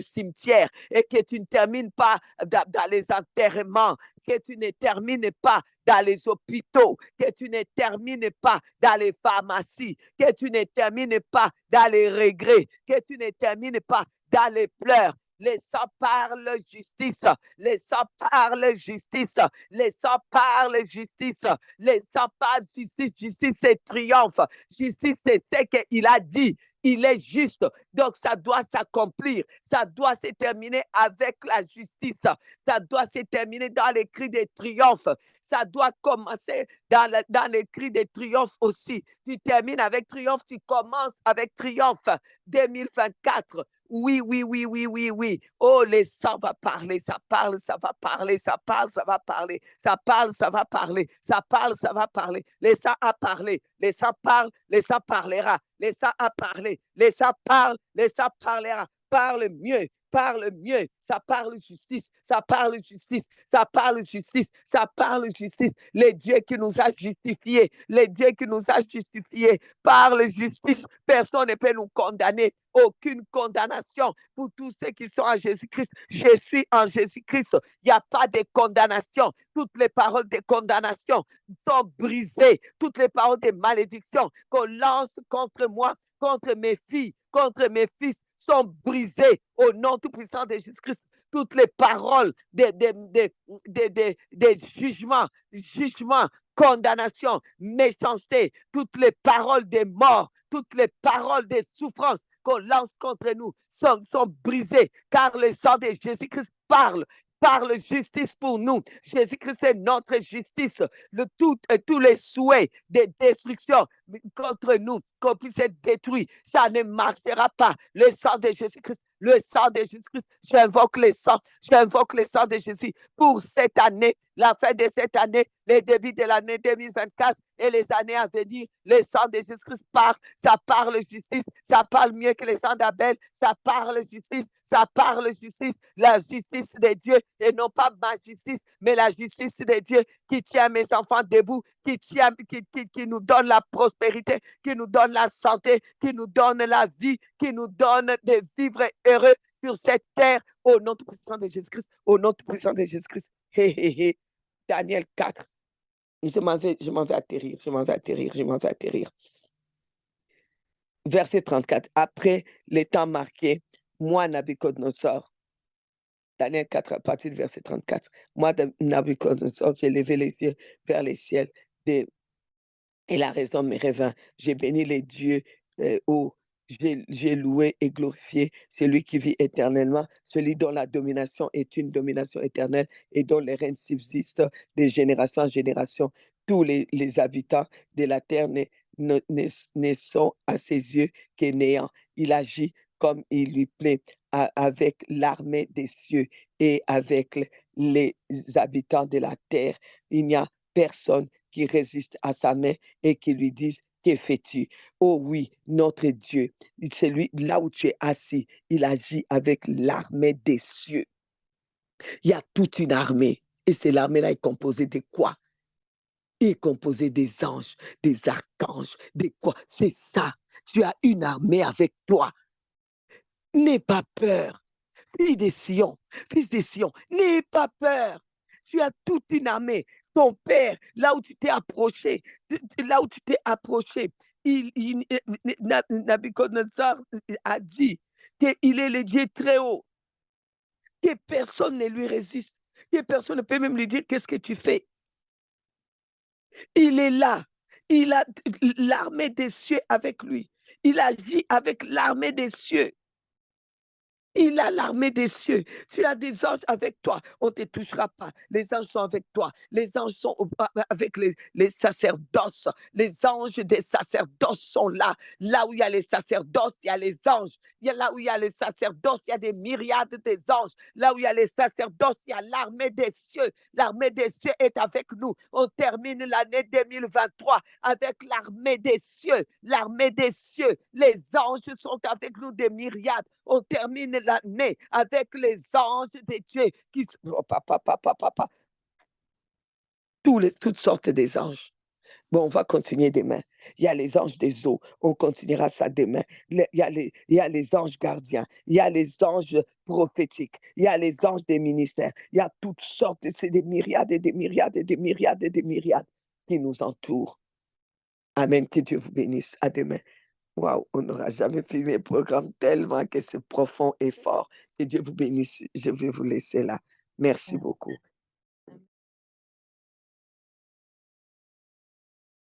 cimetières et que tu ne termines pas dans les enterrements, que tu ne termines pas dans les hôpitaux, que tu ne termines pas dans les pharmacies, que tu ne termines pas dans les regrets, que tu ne termines pas dans les pleurs. Les sangs parlent justice, les sangs parlent justice, les sangs parlent justice, les sangs parlent justice, justice c'est triomphe, justice c'est ce qu'il a dit, il est juste, donc ça doit s'accomplir, ça doit se terminer avec la justice, ça doit se terminer dans les cris de triomphe, ça doit commencer dans les cris de triomphe aussi. Tu termines avec triomphe, tu commences avec triomphe 2024. Oui, oui, oui, oui, oui, oui. Oh, les sangs va parler, ça parle, ça va parler, ça parle, ça va parler, ça parle, ça va parler, ça parle, ça va parler. Les sangs a parlé, les sangs parlent, les sangs parlera, les sangs a parlé, les sangs parlent, les sangs parlera. Parle mieux, ça parle justice, ça parle justice, ça parle justice, ça parle justice. Les dieux qui nous a justifiés, les dieux qui nous a justifiés, parle justice. Personne ne peut nous condamner, aucune condamnation pour tous ceux qui sont en Jésus-Christ. Je suis en Jésus-Christ, il n'y a pas de condamnation. Toutes les paroles de condamnation sont brisées, toutes les paroles de malédiction qu'on lance contre moi, contre mes filles, contre mes fils, sont brisées au nom tout-puissant de Jésus-Christ. Toutes les paroles des jugements, condamnation, méchanceté, toutes les paroles des morts, toutes les paroles des souffrances qu'on lance contre nous sont brisées, car le sang de Jésus-Christ parle justice pour nous. Jésus-Christ est notre justice. Tous les souhaits de destruction contre nous, qu'on puisse être détruit, ça ne marchera pas. Le sang de Jésus-Christ, le sang de Jésus-Christ, j'invoque le sang de Jésus pour cette année, la fin de cette année, les débuts de l'année 2024 et les années à venir. Le sang de Jésus-Christ parle, ça parle justice, ça parle mieux que le sang d'Abel, ça parle justice, la justice de Dieu et non pas ma justice, mais la justice de Dieu qui tient mes enfants debout, qui nous donne la prospérité, qui nous donne la santé, qui nous donne la vie, qui nous donne de vivre heureux sur cette terre au nom tout puissant de Jésus-Christ, au nom tout puissant de Jésus-Christ. Hé, hé, hé. Daniel 4. Je m'en vais atterrir. Verset 34. Après les temps marqués, moi, Nabuchodonosor, Daniel 4, à partir du verset 34. Moi, Nabuchodonosor, j'ai levé les yeux vers les ciels et la raison de mes rêves. J'ai béni les dieux hauts. J'ai loué et glorifié celui qui vit éternellement, celui dont la domination est une domination éternelle et dont les règnes subsistent de génération en génération. Tous les habitants de la terre ne sont à ses yeux que néant. Il agit comme il lui plaît avec l'armée des cieux et avec les habitants de la terre. Il n'y a personne qui résiste à sa main et qui lui dise: que fais-tu? Oh oui, notre Dieu, c'est lui, là où tu es assis, il agit avec l'armée des cieux. Il y a toute une armée. Et cette armée-là est composée de quoi? Elle est composée des anges, des archanges, des quoi? C'est ça. Tu as une armée avec toi. N'aie pas peur. Fils de Sion, n'aie pas peur. Tu as toute une armée. Ton père, là où tu t'es approché, Nabuchodonosor a dit qu'il est le Dieu très haut, que personne ne lui résiste, que personne ne peut même lui dire qu'est-ce que tu fais. Il est là. Il a l'armée des cieux avec lui. Il agit avec l'armée des cieux. Il a l'armée des cieux. Tu as des anges avec toi. On ne te touchera pas. Les anges sont avec toi. Les anges sont avec les sacerdoces. Les anges des sacerdoces sont là. Là où il y a les sacerdoces, il y a les anges. Il y a là où il y a les sacerdoces, il y a des myriades des anges. Là où il y a les sacerdoces, il y a l'armée des cieux. L'armée des cieux est avec nous. On termine l'année 2023 avec l'armée des cieux. L'armée des cieux. Les anges sont avec nous des myriades. On termine l'année avec les anges de Dieu qui sont toutes sortes des anges. Bon, on va continuer demain. Il y a les anges des eaux, on continuera ça demain. Il y a les anges gardiens, il y a les anges prophétiques, il y a les anges des ministères, il y a toutes sortes, c'est des myriades et des myriades et des myriades et des myriades qui nous entourent. Amen, que Dieu vous bénisse. À demain. Waouh, on n'aura jamais fini le programme tellement que c'est profond et fort. Que Dieu vous bénisse. Je vais vous laisser là. Merci beaucoup.